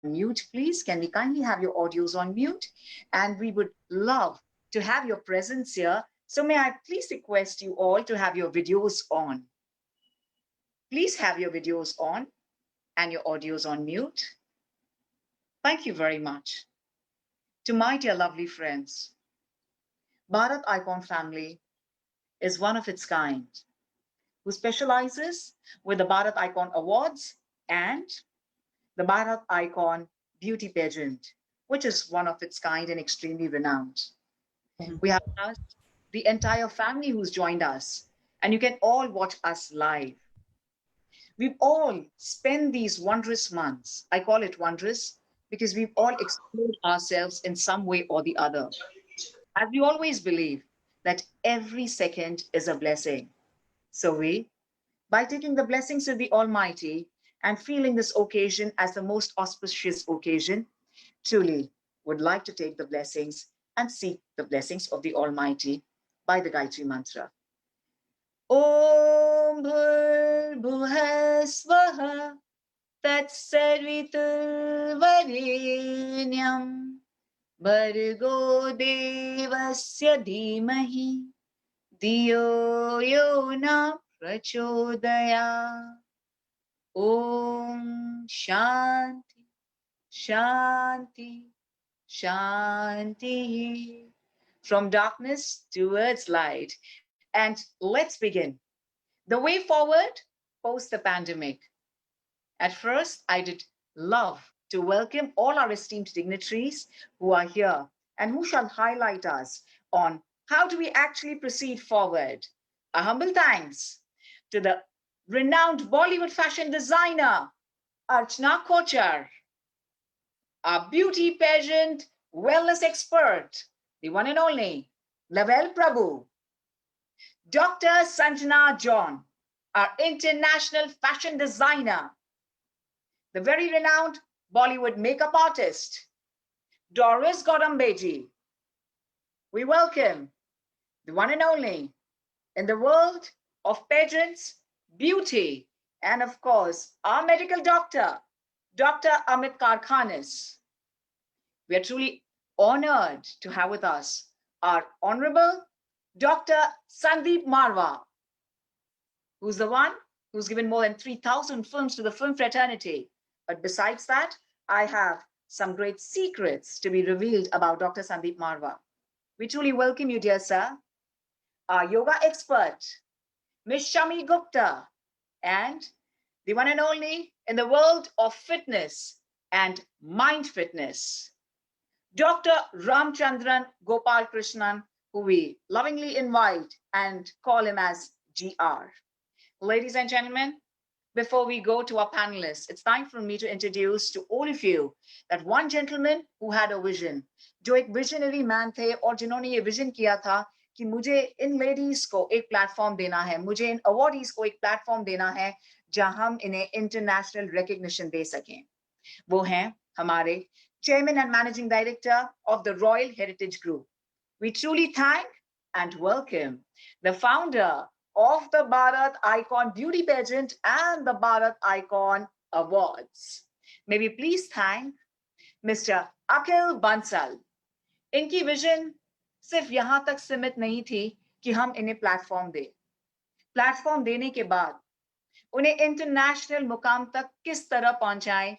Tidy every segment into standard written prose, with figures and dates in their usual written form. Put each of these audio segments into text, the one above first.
mute, please? Can we kindly have your audios on mute? And we would love to have your presence here. So may I please request you all to have your videos on. Please have your videos on and your audios on mute. Thank you very much. To my dear lovely friends, Bharat Icon family is one of its kind who specializes with the Bharat Icon Awards and the Bharat Icon Beauty Pageant, which is one of its kind and extremely renowned. We have asked the entire family who's joined us, and you can all watch us live. We've all spent these wondrous months. I call it wondrous because we've all explored ourselves in some way or the other. As we always believe that every second is a blessing. So we, by taking the blessings of the Almighty and feeling this occasion as the most auspicious occasion, truly would like to take the blessings and seek the blessings of the Almighty by the Gayatri Mantra. Om Bhur Bhuva Swaha Tat Sarviturvarenyam Bhargo Devasya Dhimahi Diyo Yo Na Prachodaya. Om Shanti Shanti Shanti. From darkness towards light. And let's begin. The way forward post the pandemic. At first, I did love to welcome all our esteemed dignitaries who are here and who shall highlight us on how do we actually proceed forward. A humble thanks to the renowned Bollywood fashion designer, Archana Kochar, our beauty pageant wellness expert, the one and only Lavel Prabhu, Dr. Sanjana John, our international fashion designer, the very renowned Bollywood makeup artist, Doris Godambeji. We welcome the one and only in the world of pageants, beauty, and of course, our medical doctor, Dr. Amit Karkhanis. We are truly honored to have with us our Honorable Dr. Sandeep Marwa, who's the one who's given more than 3,000 films to the film fraternity. But besides that, I have some great secrets to be revealed about Dr. Sandeep Marwa. We truly welcome you, dear sir, our yoga expert, Ms. Shami Gupta, and the one and only in the world of fitness and mind fitness, Dr. Ramchandran Gopal Krishnan, who we lovingly invite and call him as GR. Ladies and gentlemen, before we go to our panelists, it's time for me to introduce to all of you that one gentleman who had a vision, जो एक visionary man थे और जिन्होंने ये vision किया था कि मुझे इन ladies को एक platform देना है, मुझे इन awardees को एक platform देना है जहां हम इन्हें international recognition दे सकें. वो हैं हमारे Chairman and Managing Director of the Royal Heritage Group. We truly thank and welcome the founder of the Bharat Icon Beauty Pageant and the Bharat Icon Awards. May we please thank Mr. Akhil Bansal. इनकी vision सिर्फ यहां तक सीमित नहीं थी कि हम इन्हें प्लेटफॉर्म दें. प्लेटफॉर्म देने के बाद उन्हें इंटरनेशनल मुकाम तक किस तरह पहुंचाएं,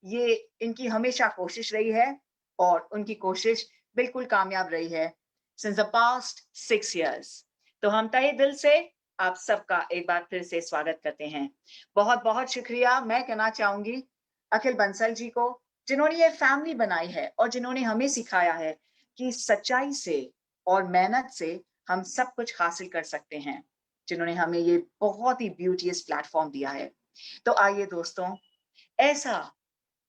ये इनकी हमेशा कोशिश रही है और उनकी कोशिश बिल्कुल कामयाब रही है since the past 6 years. तो हम तहे दिल से आप सबका एक बार फिर से स्वागत करते हैं. बहुत बहुत शुक्रिया मैं कहना चाहूंगी अखिल बंसल जी को, जिन्होंने ये फैमिली बनाई है और जिन्होंने हमें सिखाया है कि सच्चाई से और मेहनत से हम सब कुछ हासिल कर सकते हैं, जिन्होंने हमें ये बहुत ही ब्यूटीफुल प्लेटफॉर्म दिया है. तो आइए दोस्तों, ऐसा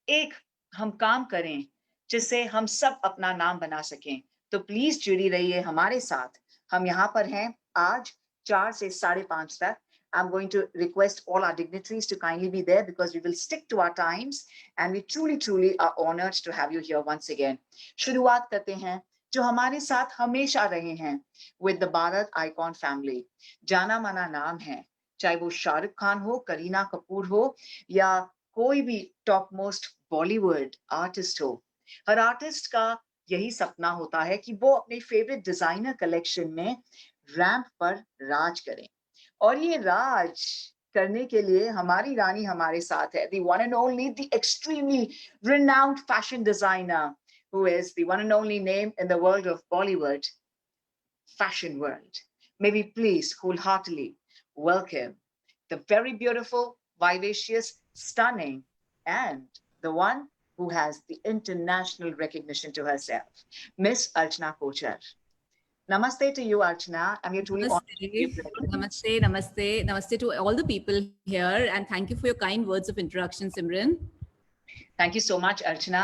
एक हम काम करें जिससे हम सब अपना नाम बना सकें. तो प्लीज जुड़ी रहिए हमारे साथ. हम यहाँ पर हैं आज 4 से 5:30 तक. I'm going to request all our dignitaries to kindly be there because we will stick to our times and we truly are honored to have you here once again. शुरुआत करते हैं जो हमारे साथ हमेशा रहे हैं with the Bharat Icon family. जाना माना नाम है, चाहे वो शाहरुख खान हो, करीना कपूर हो या कोई भी टॉप मोस्ट बॉलीवुड आर्टिस्ट हो, हर आर्टिस्ट का यही सपना होता है कि वो अपने फेवरेट डिजाइनर कलेक्शन में रैंप पर राज करें। और ये राज करने के लिए हमारी रानी हमारे साथ है, the one and only, the extremely renowned fashion designer, who is the one and only name in the world of Bollywood fashion world. May we please wholeheartedly welcome the very beautiful, vivacious, stunning, and the one who has the international recognition to herself, Miss Archana Kochar. Namaste to you, Archana. I'm here truly honored to be Namaste, present. namaste to all the people here, and thank you for your kind words of introduction, Simran. Thank you so much, Archana.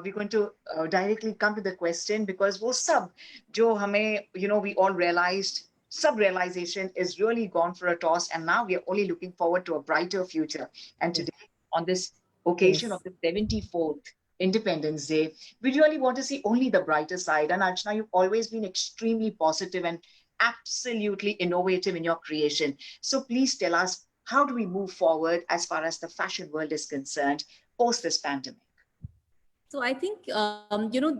We're going to directly come to the question because wo sab jo hame, we all realized, sub realization is really gone for a toss, and now we are only looking forward to a brighter future. And today, on this occasion of Yes. the 74th Independence Day, we really want to see only the brighter side. And Archana, you've always been extremely positive and absolutely innovative in your creation. So please tell us, how do we move forward as far as the fashion world is concerned post this pandemic? So I think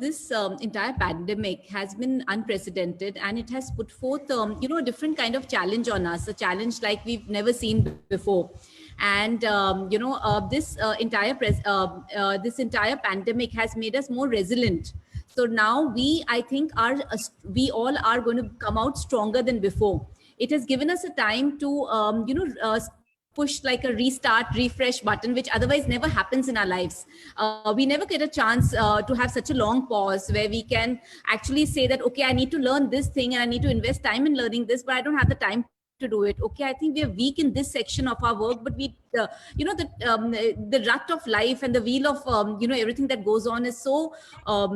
this entire pandemic has been unprecedented, and it has put forth a different kind of challenge on us, a challenge like we've never seen before. And this entire pandemic has made us more resilient. So now I think, we all are going to come out stronger than before. It has given us a time to push like a restart, refresh button, which otherwise never happens in our lives. We never get a chance to have such a long pause where we can actually say that, okay, I need to learn this thing and I need to invest time in learning this, but I don't have the time to do it. Okay, I think we are weak in this section of our work, but the rut of life and the wheel of everything that goes on is so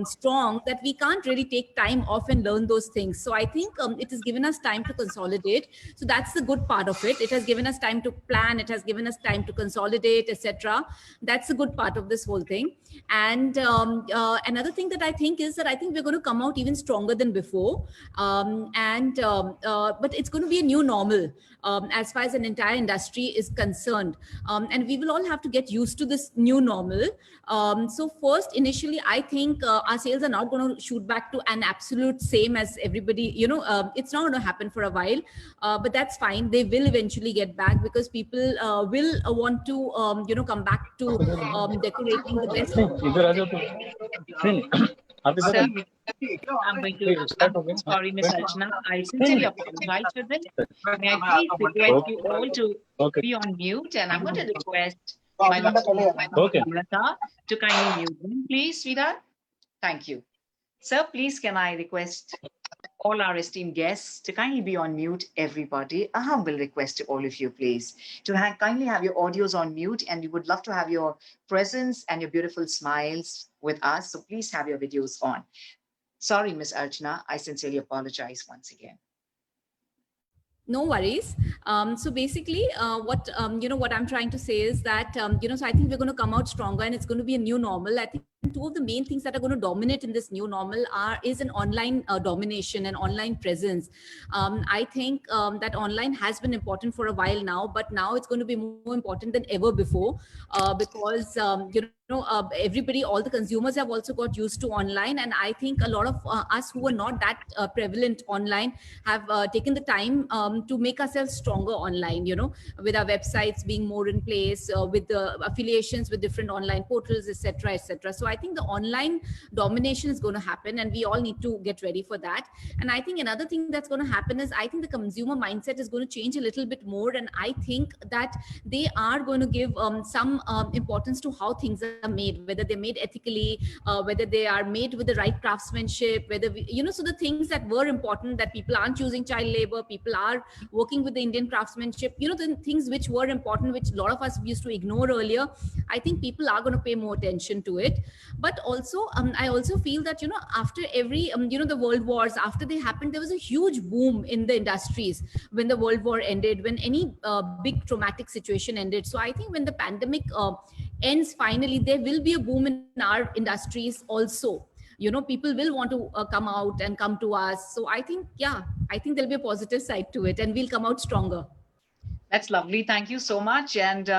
strong that we can't really take time off and learn those things. So I think it has given us time to consolidate. So that's the good part of it. It has given us time to plan, it has given us time to consolidate, etc. That's the good part of this whole thing. And another thing that I think is that I think we're going to come out even stronger than before. But it's going to be a new normal as far as an entire industry is concerned. And we will all have to get used to this new normal. So first, initially, I think our sales are not going to shoot back to an absolute same as everybody. It's not going to happen for a while, but that's fine. They will eventually get back because people will want to, come back to decorating the best. Sir, I'm going to, I'm sorry, Miss Archana. I sincerely apologize for this. May I please request you all to be on mute, and I'm going to request my lovely Bharat to kindly mute them, please, sweetheart. Thank you. Sir, please can I request all our esteemed guests to kindly be on mute, everybody. A humble request to all of you, please, to kindly have your audios on mute, and we would love to have your presence and your beautiful smiles with us. So please have your videos on. Sorry, Miss Archana, I sincerely apologize once again. No worries. So basically, what I'm trying to say is that so I think we're going to come out stronger, and it's going to be a new normal. I think two of the main things that are going to dominate in this new normal is an online domination and online presence. I think that online has been important for a while now, but now it's going to be more important than ever before because everybody, all the consumers have also got used to online, and I think a lot of us who are not that prevalent online have taken the time to make ourselves stronger online, with our websites being more in place, with the affiliations with different online portals, etc., etc. So I think the online domination is going to happen, and we all need to get ready for that. And I think another thing that's going to happen is I think the consumer mindset is going to change a little bit more, and I think that they are going to give some importance to how things are made, whether they're made ethically, whether they are made with the right craftsmanship, whether so the things that were important, that people aren't using child labor, people are working with the Indian craftsmanship, the things which were important, which a lot of us used to ignore earlier. I think people are going to pay more attention to it. But also I also feel that after every the world wars, after they happened, there was a huge boom in the industries when the world war ended, when any big traumatic situation ended. So I think when the pandemic ends finally, there will be a boom in our industries also. People will want to come out and come to us. So I think there'll be a positive side to it, and we'll come out stronger. That's lovely. Thank you so much. And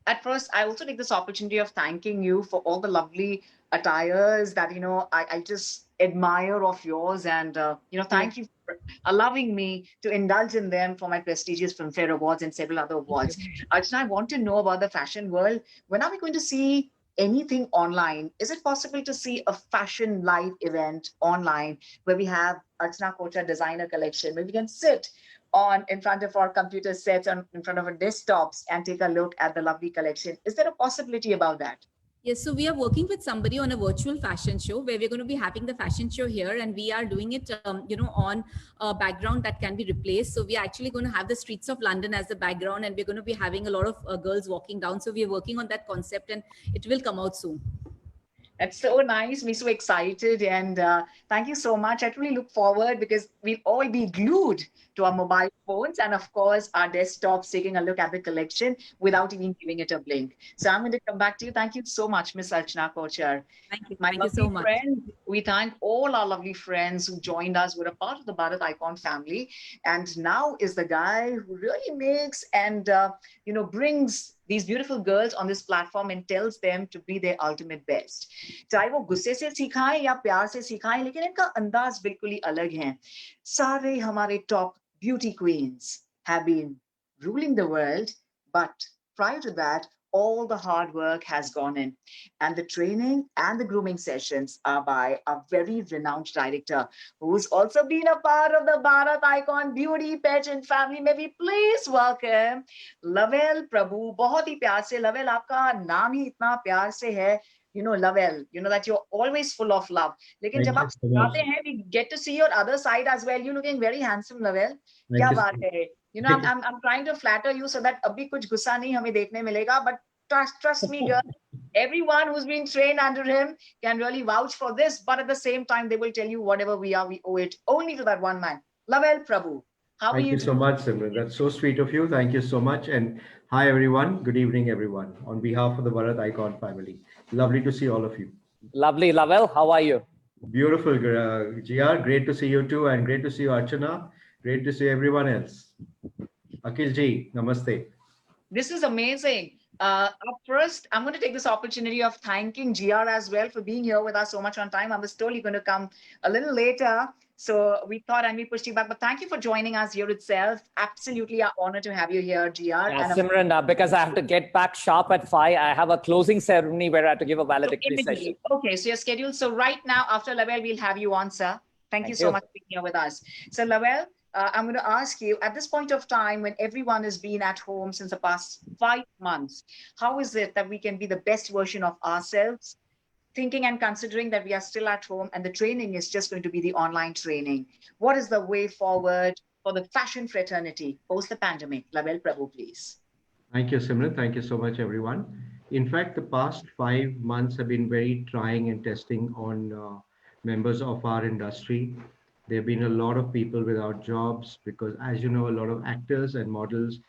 At first, I also take this opportunity of thanking you for all the lovely attires that, I just admire of yours. And, Yeah. thank you for allowing me to indulge in them for my prestigious Filmfare Awards and several other Thank you. awards. Archana, I want to know about the fashion world. When are we going to see anything online? Is it possible to see a fashion live event online where we have Archana Kocha designer collection, where we can sit on in front of our computer sets on in front of our desktops and take a look at the lovely collection? Is there a possibility about that? Yes, so we are working with somebody on a virtual fashion show where we're going to be having the fashion show here, and we are doing it, on a background that can be replaced. So we are actually going to have the streets of London as the background, and we're going to be having a lot of girls walking down. So we are working on that concept, and it will come out soon. That's so nice. Me so excited. And thank you so much. I truly look forward because we'll all be glued to our mobile phones and, of course, our desktops taking a look at the collection without even giving it a blink. So I'm going to come back to you. Thank you so much, Miss Archana Kochar. Thank you. My Thank you so lovely much. friends, we thank all our lovely friends who joined us, who are a part of the Bharat Icon family. And now is the guy who really makes and, brings these beautiful girls on this platform and tells them to be their ultimate best. चाहे वो गुस्से से सिखाएं या प्यार से सिखाएं, लेकिन इनका अंदाज बिल्कुल ही अलग है. सारे हमारे top beauty queens have been ruling the world, but prior to that, all the hard work has gone in. And the training and the grooming sessions are by a very renowned director who's also been a part of the Bharat Icon Beauty Pageant family. May we please welcome Lavel Prabhu. बहुत ही प्यार से Lavel, आपका नाम ही इतना प्यार से है. Lavel, that you're always full of love. लेकिन Thank जब you आप so much. जाते हैं, we get to see your other side as well. You're looking very handsome, Lavel. Thank क्या you so बात है? I'm trying to flatter you so that अभी कुछ गुस्सा नहीं हमें देखने मिलेगा. But trust me, girl. Everyone who's been trained under him can really vouch for this. But at the same time, they will tell you whatever we are, we owe it only to that one man, Lavel Prabhu. How are Thank you you doing? so much, Simran. That's so sweet of you. Thank you so much. And hi, everyone. Good evening, everyone. On behalf of the Bharat Icon family, lovely to see all of you. Lovely, Lavelle. How are you? Beautiful, GR. Great to see you too, and great to see you, Archana. Great to see everyone else. Akil ji, namaste. This is amazing. Up first, I'm going to take this opportunity of thanking GR as well for being here with us so much on time. I was told you're going to come a little later. So we thought and we pushed you back. But thank you for joining us here itself. Absolutely an honor to have you here, GR. And Simran, because I have to get back sharp at 5, I have a closing ceremony where I have to give a so valedictory session. immediately. Okay, so you're scheduled. So right now, after Lavelle, we'll have you on, sir. Thank you Thank so you. much for being here with us. So Lavelle, I'm going to ask you at this point of time when everyone has been at home since the past 5 months, how is it that we can be the best version of ourselves, thinking and considering that we are still at home and the training is just going to be the online training? What is the way forward for the fashion fraternity post the pandemic? Lavelle Prabhu, please. Thank you, Simran. Thank you so much, everyone. In fact, the past 5 months have been very trying and testing on members of our industry. There have been a lot of people without jobs because, as you know, a lot of actors and models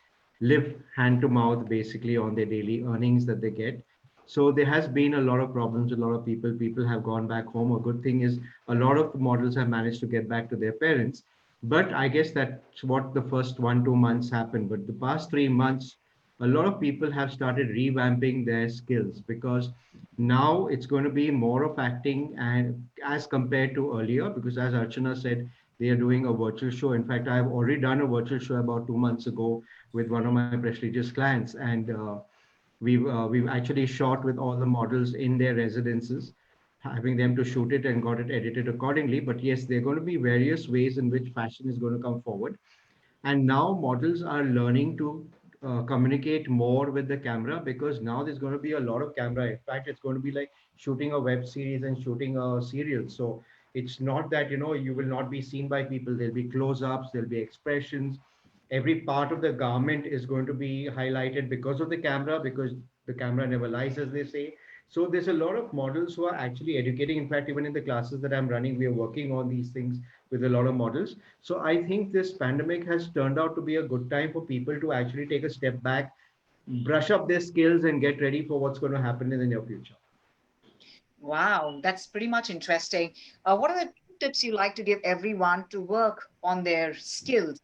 live hand to mouth basically on their daily earnings that they get. So there has been a lot of problems. A lot of people have gone back home. A good thing is a lot of models have managed to get back to their parents. But I guess that's what the first 1, 2 months happened. But the past 3 months, a lot of people have started revamping their skills because now it's going to be more of acting and as compared to earlier because as Archana said they are doing a virtual show. In fact, I have already done a virtual show about 2 months ago with one of my prestigious clients, and we've actually shot with all the models in their residences, having them to shoot it and got it edited accordingly. But yes, there are going to be various ways in which fashion is going to come forward, and now models are learning to communicate more with the camera because now there's going to be a lot of camera. In fact, it's going to be like shooting a web series and shooting a serial. So it's not that you will not be seen by people. There'll be close-ups, there'll be expressions. Every part of the garment is going to be highlighted because of the camera, because the camera never lies, as they say. So there's a lot of models who are actually educating. In fact, even in the classes that I'm running, we are working on these things with a lot of models. So I think this pandemic has turned out to be a good time for people to actually take a step back, brush up their skills, and get ready for what's going to happen in the near future. Wow, that's pretty much interesting. What are the tips you like to give everyone to work on their skills?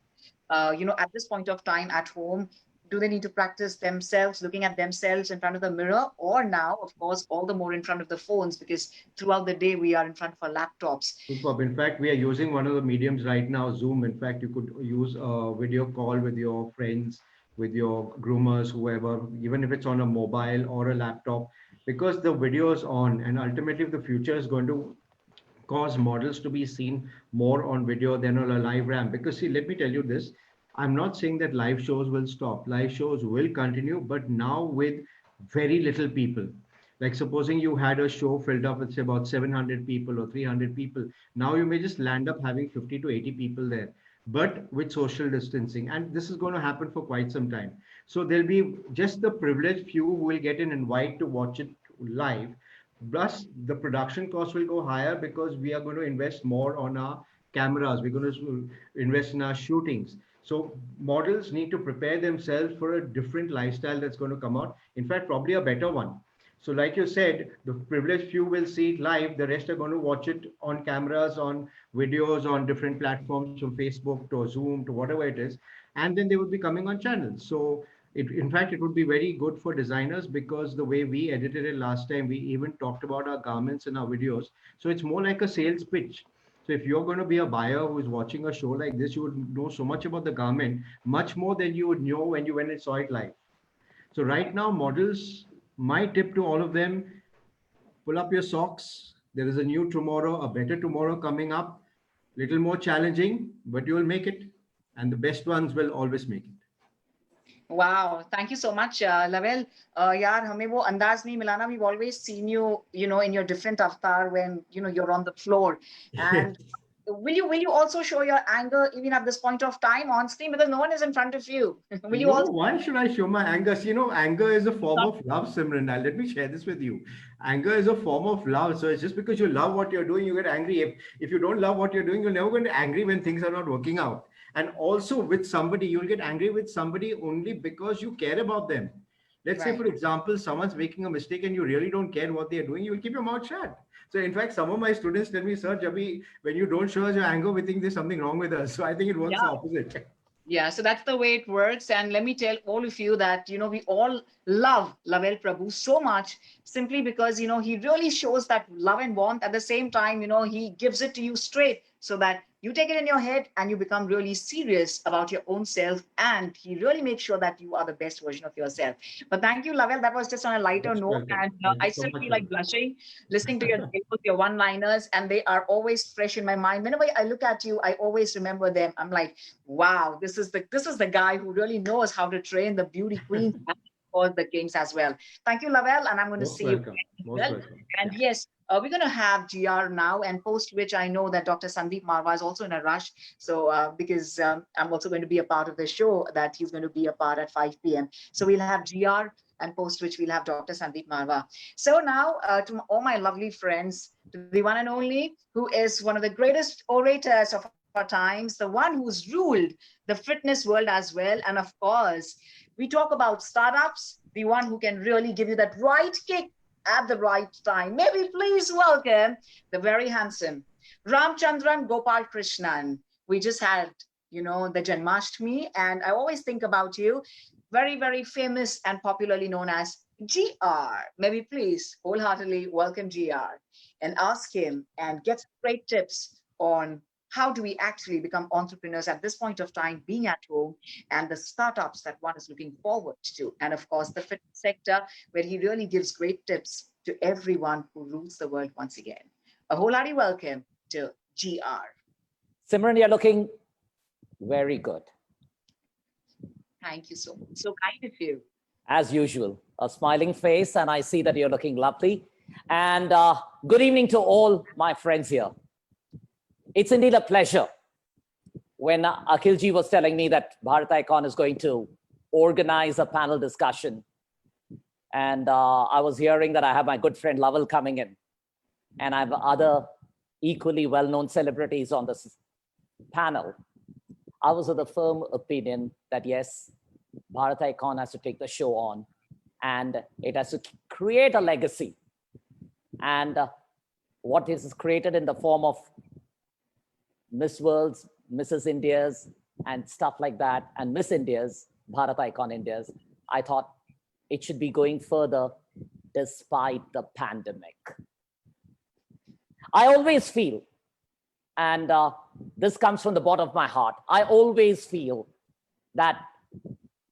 At this point of time at home, do they need to practice themselves, looking at themselves in front of the mirror, or now, of course, all the more in front of the phones, because throughout the day we are in front of our laptops. Superb. In fact, we are using one of the mediums right now, Zoom. In fact, you could use a video call with your friends, with your groomers, whoever, even if it's on a mobile or a laptop, because the video is on. And ultimately, the future is going to cause models to be seen more on video than on a live ramp. Because see, let me tell you this, I'm not saying that live shows will stop. Live shows will continue, but now with very little people. Like supposing you had a show filled up with say about 700 people or 300 people. Now you may just land up having 50 to 80 people there, but with social distancing. And this is going to happen for quite some time. So there'll be just the privileged few who will get an invite to watch it live. Plus, the production cost will go higher because we are going to invest more on our cameras. We're going to invest in our shootings. So models need to prepare themselves for a different lifestyle that's going to come out. In fact, probably a better one. So like you said, the privileged few will see it live. The rest are going to watch it on cameras, on videos, on different platforms from Facebook to Zoom to whatever it is. And then they would be coming on channels. So in fact, it would be very good for designers because the way we edited it last time, we even talked about our garments in our videos. So it's more like a sales pitch. So if you're going to be a buyer who is watching a show like this, you would know so much about the garment, much more than you would know when you went and saw it live. So right now, models, my tip to all of them, pull up your socks. There is a new tomorrow, a better tomorrow coming up. Little more challenging, but you will make it. And the best ones will always make it. Wow, thank you so much, Lavelle. यार हमें वो अंदाज नहीं मिला ना. We've always seen you, in your different avatar when you're on the floor. And will you also show your anger even at this point of time on screen because no one is in front of you? Will you No, also? why should I show my anger? So, anger is a form of love, Simran. Now, let me share this with you. Anger is a form of love. So it's just because you love what you're doing, you get angry. If you don't love what you're doing, you're never going to get angry when things are not working out. And also with somebody, you'll get angry with somebody only because you care about them. Let's say, Right. for example, someone's making a mistake and you really don't care what they're doing, you will keep your mouth shut. So in fact, some of my students tell me, Sir, Jabbi, when you don't show us your anger, we think there's something wrong with us. So I think it works the Yeah. opposite. Yeah, so that's the way it works. And let me tell all of you that, we all love Lavelle Prabhu so much simply because, he really shows that love and warmth. At the same time, he gives it to you straight so that you take it in your head and you become really serious about your own self. And he really makes sure that you are the best version of yourself. But thank you, Lavelle. That was just on a lighter Most note. welcome. And Thank you I so still much, feel like Simran. blushing listening to your dialogues, your one-liners, and they are always fresh in my mind. Whenever I look at you, I always remember them. I'm like, wow, this is the guy who really knows how to train the beauty queens and or the kings as well. Thank you, Lavelle, and I'm going to Most see you welcome. again as Most well. welcome. And Yeah. yes, we're going to have GR now, and post which I know that Dr. Sandeep Marwa is also in a rush. So because I'm also going to be a part of the show that he's going to be a part at 5 p.m. So we'll have GR, and post which we'll have Dr. Sandeep Marwa. So now to all my lovely friends, to the one and only, who is one of the greatest orators of our times, the one who's ruled the fitness world as well. And of course, we talk about startups, the one who can really give you that right kick at the right time. May we please welcome the very handsome Ramchandran Gopal Krishnan. We just had, the Janmashtami, and I always think about you, very, very famous and popularly known as GR. May we please wholeheartedly welcome GR and ask him and get some great tips on how do we actually become entrepreneurs at this point of time, being at home, and the startups that one is looking forward to. And of course, the fitness sector, where he really gives great tips to everyone who rules the world once again. A wholehearty welcome to GR. Simran, you're looking very good. Thank you so much. So kind of you. As usual, a smiling face, and I see that you're looking lovely. And good evening to all my friends here. It's indeed a pleasure. When Akhilji was telling me that Bharat Icon is going to organize a panel discussion, and I was hearing that I have my good friend Lavelle coming in, and I have other equally well-known celebrities on this panel, I was of the firm opinion that yes, Bharat Icon has to take the show on, and it has to create a legacy. And what is created in the form of Miss Worlds, Mrs. Indias, and stuff like that, and Miss Indias, Bharat Icon India's, I thought it should be going further despite the pandemic. I always feel, and this comes from the bottom of my heart, I always feel that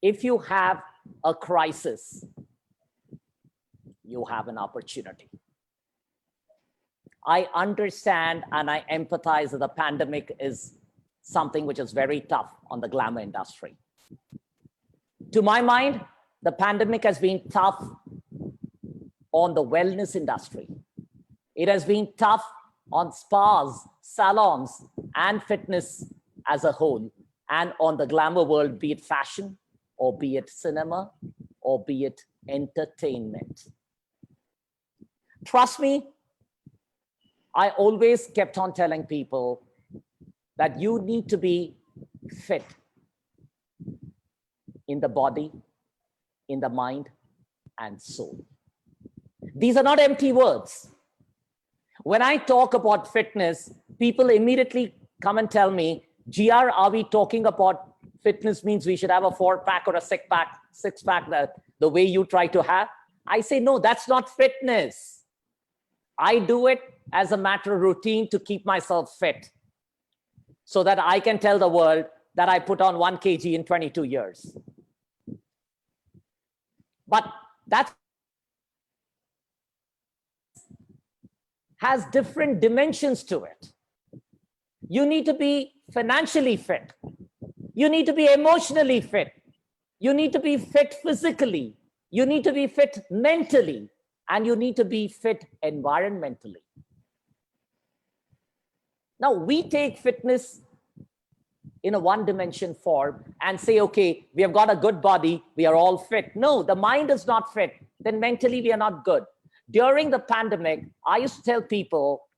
if you have a crisis, you have an opportunity. I understand and I empathize that the pandemic is something which is very tough on the glamour industry. To my mind, the pandemic has been tough on the wellness industry. It has been tough on spas, salons, and fitness as a whole, and on the glamour world, be it fashion, or be it cinema, or be it entertainment. Trust me, I always kept on telling people that you need to be fit in the body, in the mind, and soul. These are not empty words. When I talk about fitness, people immediately come and tell me, GR, are we talking about fitness means we should have a 4-pack or a 6-pack the way you try to have? I say, no, that's not fitness. I do it as a matter of routine to keep myself fit so that I can tell the world that I put on 1 kg in 22 years. But that has different dimensions to it. You need to be financially fit. You need to be emotionally fit. You need to be fit physically. You need to be fit mentally. And you need to be fit environmentally. Now, we take fitness in a one-dimension form and say, okay, we have got a good body, we are all fit. No, the mind is not fit. Then mentally, we are not good. During the pandemic, I used to tell people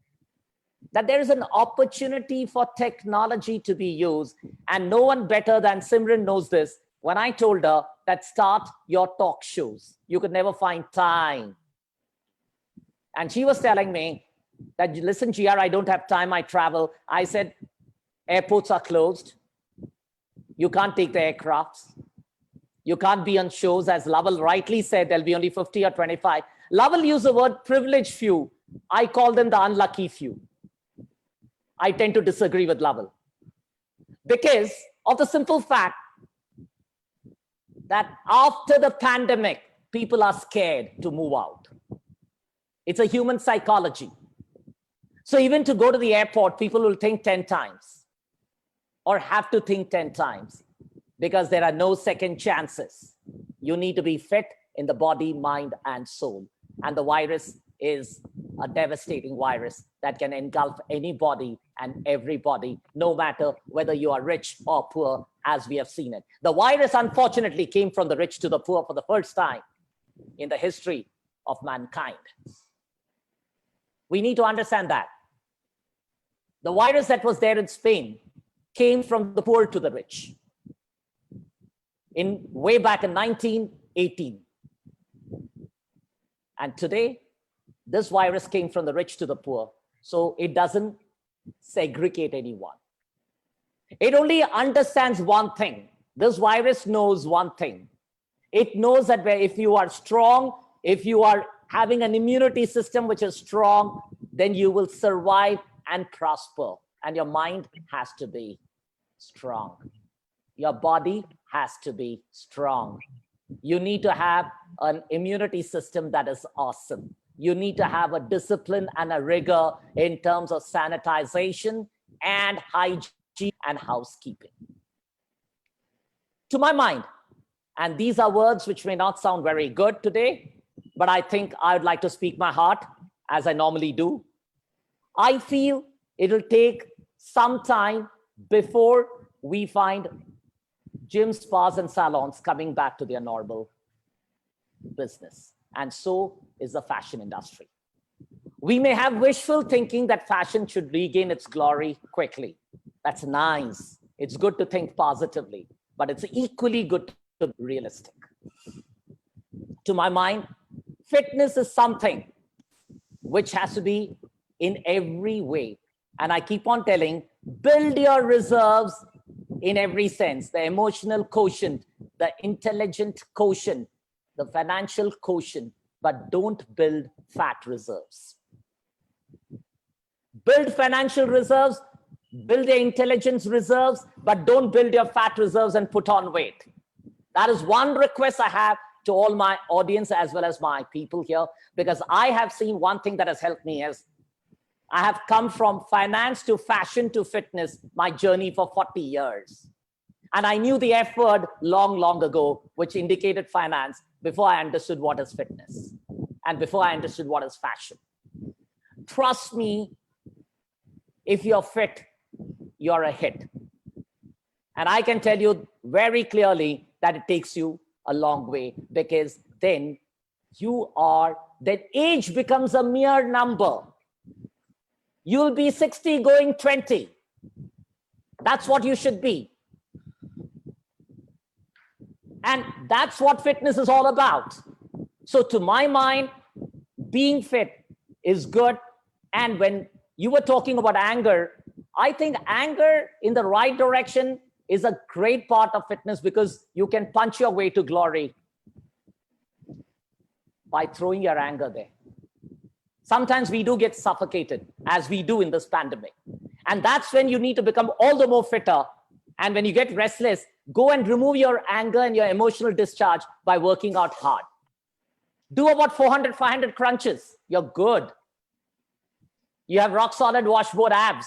that there is an opportunity for technology to be used. And no one better than Simran knows this. When I told her that start your talk shows, you could never find time. And she was telling me that, listen, GR, I don't have time, I travel. I said, airports are closed. You can't take the aircrafts. You can't be on shows. As Lovell rightly said, there'll be only 50 or 25. Lovell used the word privileged few. I call them the unlucky few. I tend to disagree with Lovell because of the simple fact that after the pandemic, people are scared to move out. It's a human psychology. So even to go to the airport, people will think 10 times or have to think 10 times because there are no second chances. You need to be fit in the body, mind, and soul. And the virus is a devastating virus that can engulf anybody and everybody, no matter whether you are rich or poor, as we have seen it. The virus, unfortunately, came from the rich to the poor for the first time in the history of mankind. We need to understand that. The virus that was there in Spain came from the poor to the rich way back in 1918. And today, this virus came from the rich to the poor. So it doesn't segregate anyone. It only understands one thing. This virus knows one thing. It knows that if you are strong, if you are having an immunity system which is strong, then you will survive and prosper. And your mind has to be strong. Your body has to be strong. You need to have an immunity system that is awesome. You need to have a discipline and a rigor in terms of sanitization and hygiene and housekeeping. To my mind, and these are words which may not sound very good today, but I think I would like to speak my heart as I normally do. I feel it'll take some time before we find gyms, spas, and salons coming back to their normal business. And so is the fashion industry. We may have wishful thinking that fashion should regain its glory quickly. That's nice. It's good to think positively, but it's equally good to be realistic. To my mind, fitness is something which has to be in every way. And I keep on telling, build your reserves in every sense, the emotional quotient, the intelligent quotient, the financial quotient, but don't build fat reserves. Build financial reserves, build your intelligence reserves, but don't build your fat reserves and put on weight. That is one request I have to all my audience as well as my people here, because I have seen one thing that has helped me is I have come from finance to fashion to fitness, my journey for 40 years. And I knew the F word long, long ago, which indicated finance before I understood what is fitness and before I understood what is fashion. Trust me, if you're fit, you're a hit. And I can tell you very clearly that it takes you a long way, because then age becomes a mere number. You'll be 60 going 20. That's what you should be. And that's what fitness is all about. So to my mind, being fit is good. And when you were talking about anger, I think anger in the right direction is a great part of fitness, because you can punch your way to glory by throwing your anger there. Sometimes we do get suffocated, as we do in this pandemic. And that's when you need to become all the more fitter. And when you get restless, go and remove your anger and your emotional discharge by working out hard. Do about 400, 500 crunches. You're good. You have rock solid washboard abs.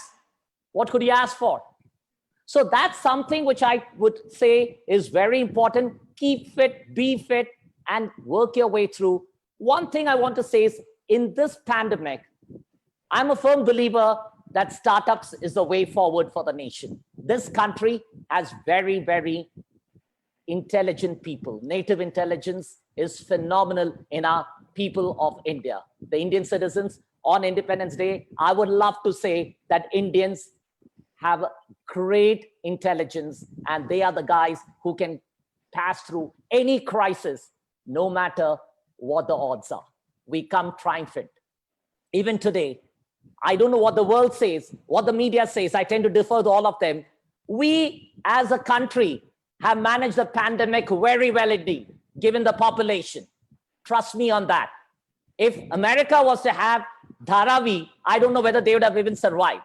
What could you ask for? So that's something which I would say is very important. Keep fit, be fit, and work your way through. One thing I want to say is, in this pandemic, I'm a firm believer that startups is the way forward for the nation. This country has very, very intelligent people. Native intelligence is phenomenal in our people of India. The Indian citizens on Independence Day, I would love to say that Indians have great intelligence, and they are the guys who can pass through any crisis, no matter what the odds are. We come triumphant. Even today, I don't know what the world says, what the media says. I tend to defer to all of them. We, as a country, have managed the pandemic very well indeed, given the population. Trust me on that. If America was to have Dharavi, I don't know whether they would have even survived.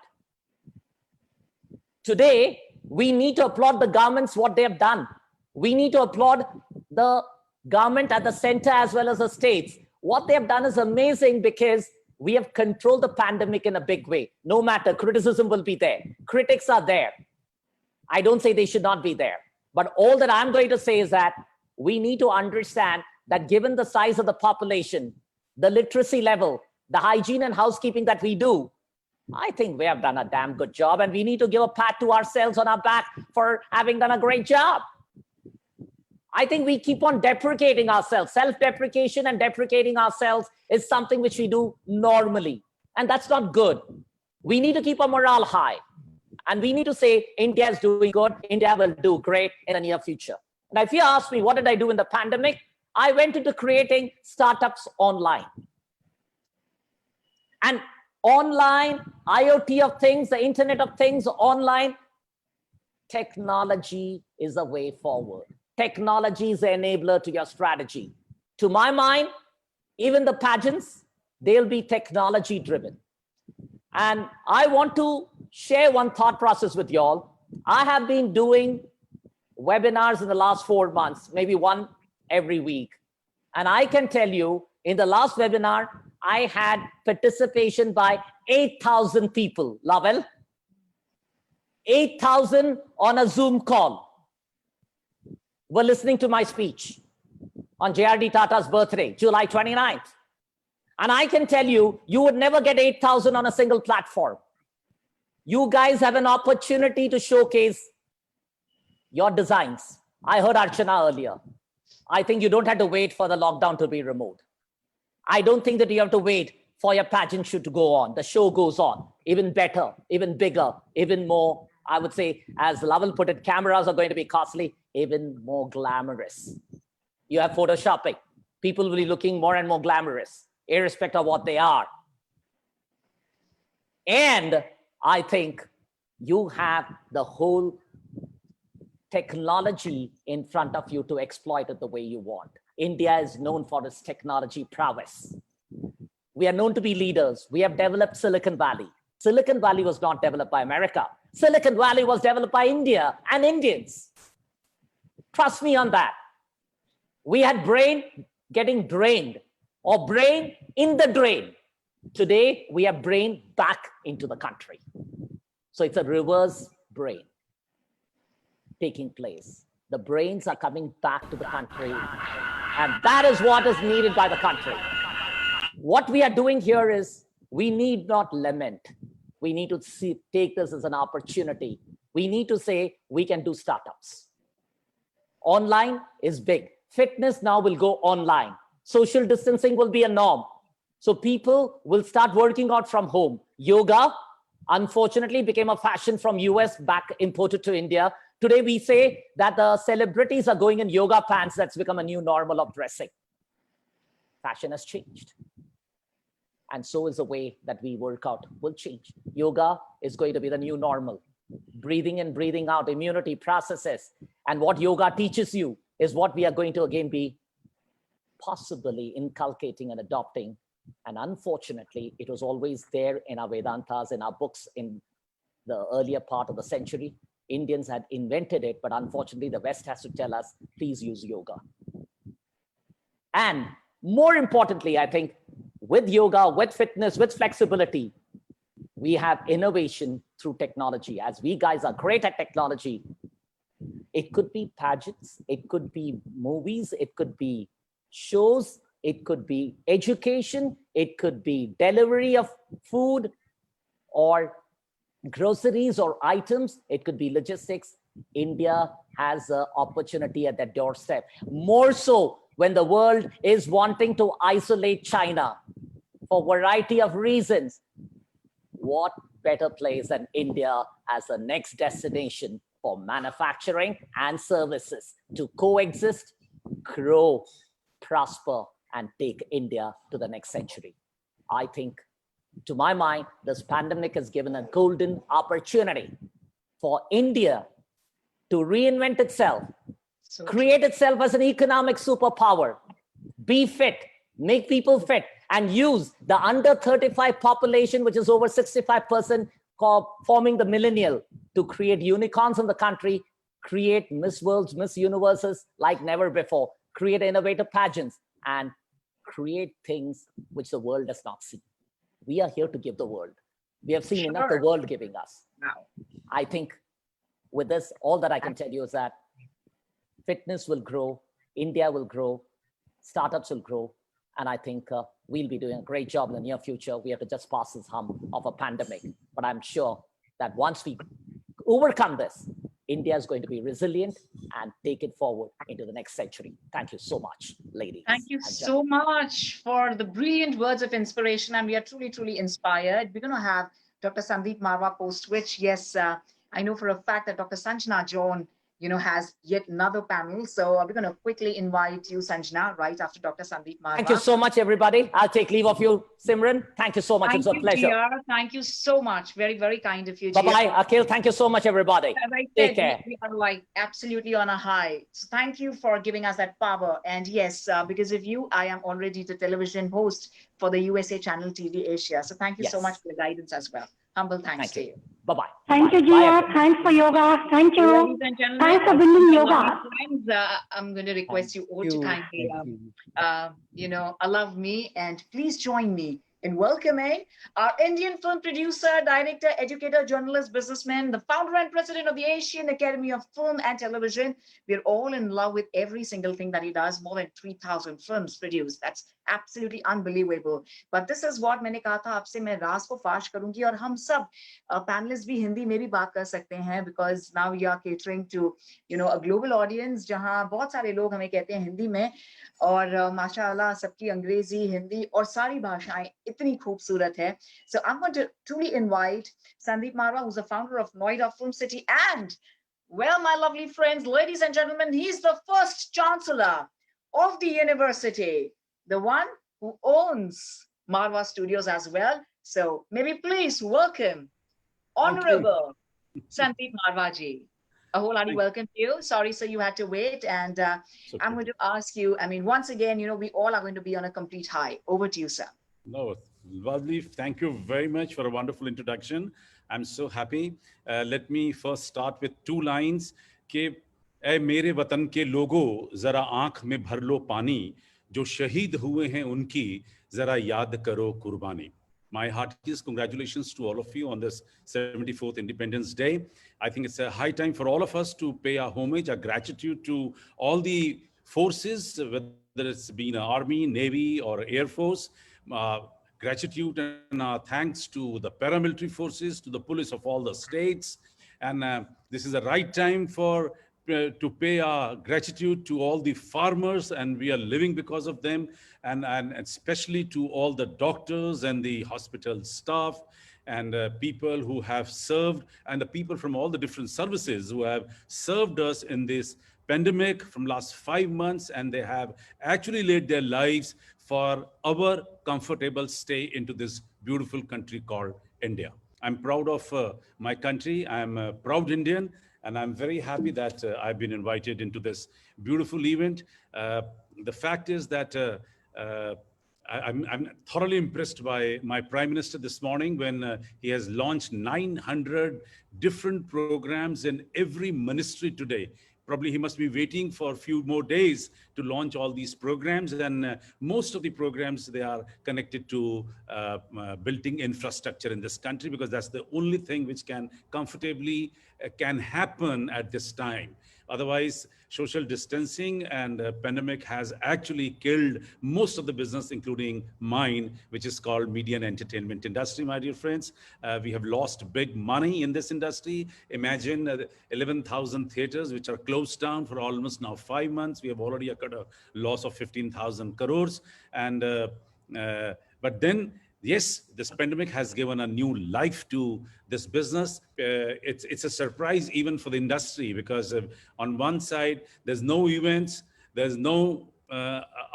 Today, we need to applaud the governments, what they have done. We need to applaud the government at the center as well as the states. What they have done is amazing, because we have controlled the pandemic in a big way. No matter, criticism will be there. Critics are there. I don't say they should not be there. But all that I'm going to say is that we need to understand that given the size of the population, the literacy level, the hygiene and housekeeping that we do, I think we have done a damn good job, and we need to give a pat to ourselves on our back for having done a great job. I think we keep on deprecating ourselves. Self-deprecation and deprecating ourselves is something which we do normally, and that's not good. We need to keep our morale high, and we need to say India is doing good. India will do great in the near future. Now, if you ask me, what did I do in the pandemic? I went into creating startups online. And online, IoT of things, the Internet of Things, online, technology is a way forward. Technology is the enabler to your strategy. To my mind, even the pageants, they'll be technology driven. And I want to share one thought process with y'all. I have been doing webinars in the last 4 months, maybe one every week. And I can tell you, in the last webinar, I had participation by 8,000 people. Lavel, 8,000 on a Zoom call were listening to my speech on JRD Tata's birthday, July 29th. And I can tell you, you would never get 8,000 on a single platform. You guys have an opportunity to showcase your designs. I heard Archana earlier. I think you don't have to wait for the lockdown to be removed. I don't think that you have to wait for your pageant show to go on. The show goes on, even better, even bigger, even more, I would say, as Laval put it, cameras are going to be costly, even more glamorous. You have photoshopping. People will be looking more and more glamorous, irrespective of what they are. And I think you have the whole technology in front of you to exploit it the way you want. India is known for its technology prowess. We are known to be leaders. We have developed Silicon Valley. Silicon Valley was not developed by America. Silicon Valley was developed by India and Indians. Trust me on that. We had brain getting drained or brain in the drain. Today, we have brain back into the country. So it's a reverse brain taking place. The brains are coming back to the country, and that is what is needed by the country. What we are doing here is we need not lament. We need to take this as an opportunity. We need to say we can do startups. Online is big. Fitness now will go online. Social distancing will be a norm. So people will start working out from home. Yoga, unfortunately, became a fashion from US back imported to India. Today, we say that the celebrities are going in yoga pants. That's become a new normal of dressing. Fashion has changed. And so is the way that we work out will change. Yoga is going to be the new normal. Breathing in, breathing out, immunity processes. And what yoga teaches you is what we are going to again be possibly inculcating and adopting. And unfortunately, it was always there in our Vedantas, in our books in the earlier part of the century. Indians had invented it, but unfortunately, the West has to tell us, please use yoga. And more importantly, I think, with yoga, with fitness, with flexibility, we have innovation through technology. As we guys are great at technology, it could be pageants, it could be movies, it could be shows, it could be education, it could be delivery of food or groceries or items, it could be logistics. India has an opportunity at their doorstep. More so when the world is wanting to isolate China for a variety of reasons. What better place than India as a next destination for manufacturing and services to coexist, grow, prosper, and take India to the next century? I think, to my mind, this pandemic has given a golden opportunity for India to reinvent itself, create itself as an economic superpower, be fit, make people fit, and use the under 35 population, which is over 65%, forming the millennial, to create unicorns in the country, create Miss Worlds, Miss Universes like never before, create innovative pageants, and create things which the world does not see. We are here to give the world. We have seen enough the world giving us. Wow. I think with this, all that I can tell you is that fitness will grow, India will grow, startups will grow, and I think we'll be doing a great job in the near future. We have to just pass this hump of a pandemic. But I'm sure that once we overcome this, India is going to be resilient and take it forward into the next century. Thank you so much, ladies. Thank you so much for the brilliant words of inspiration. And we are truly, truly inspired. We're going to have Dr. Sandeep Marwa post, which, yes, I know for a fact that Dr. Sanjana John, has yet another panel. So we're going to quickly invite you, Sanjana, right after Dr. Sandeep Marwa. Thank you so much, everybody. I'll take leave of you, Simran. Thank you so much. It's a pleasure. Dear. Thank you so much. Very, very kind of you. Bye-bye, Akhil. Thank you so much, everybody. As I said, take care. We are like absolutely on a high. So thank you for giving us that power. And yes, because of you, I am already the television host for the USA channel TV Asia. So thank you so much for the guidance as well. Humble thanks to you. Bye-bye. Thank you, Jia. Thanks for yoga. Thank you. Ladies and gentlemen, Thanks for bringing yoga. Friends, I'm going to request you all to kindly, allow me and please join me in welcoming our Indian film producer, director, educator, journalist, businessman, the founder and president of the Asian Academy of Film and Television. We're all in love with every single thing that he does. More than 3,000 films produced. That's absolutely unbelievable. But this is what मैंने कहा था आपसे मैं राज को फाश करूंगी और हम सब panelists भी हिंदी में भी बात कर सकते हैं because now we are catering to a global audience जहां बहुत सारे लोग हमें कहते हैं हिंदी में और माशाअल्लाह सबकी अंग्रेजी हिंदी और सारी भाषाएं इतनी खूबसूरत है. So I'm going to truly invite Sandeep Marwa, who's the founder of Noida Film City, and well, my lovely friends, ladies and gentlemen, he's the first chancellor of the university, the one who owns Marwa Studios as well. So maybe please welcome Honorable Sandeep Marwa ji. A whole hearty Thank welcome to you. Sorry, sir, you had to wait. And It's I'm okay. going to ask you, I mean, once again, we all are going to be on a complete high. Over to you, sir. No, lovely. Thank you very much for a wonderful introduction. I'm so happy. Let me first start with two lines. कि ए मेरे वतन के लोगों जरा आंख में भर लो पानी जो शहीद हुए हैं उनकी जरा याद करो कुर्बानी. My heartiest congratulations to all of you on this 74th Independence Day. I think it's a high time for all of us to pay our homage, our gratitude to all the forces, whether it's been Army, Navy, or Air Force. Uh, Gratitude and thanks to the paramilitary forces, to the police of all the states. And this is the right time for to pay our gratitude to all the farmers, and we are living because of them, and especially to all the doctors and the hospital staff and people who have served, and the people from all the different services who have served us in this pandemic from last 5 months, and they have actually laid their lives for our comfortable stay into this beautiful country called India. I'm proud of my country. I'm a proud Indian, and I'm very happy that I've been invited into this beautiful event. The fact is that I'm thoroughly impressed by my Prime Minister this morning when he has launched 900 different programs in every ministry today. Probably he must be waiting for a few more days to launch all these programs. And most of the programs, they are connected to building infrastructure in this country, because that's the only thing which can comfortably can happen at this time. Otherwise, social distancing and pandemic has actually killed most of the business, including mine, which is called media and entertainment industry, my dear friends. We have lost big money in this industry. Imagine 11,000 theaters, which are closed down for almost now 5 months. We have already occurred a loss of 15,000 crores. And but then, yes, this pandemic has given a new life to this business. It's a surprise even for the industry, because on one side, there's no events, there's no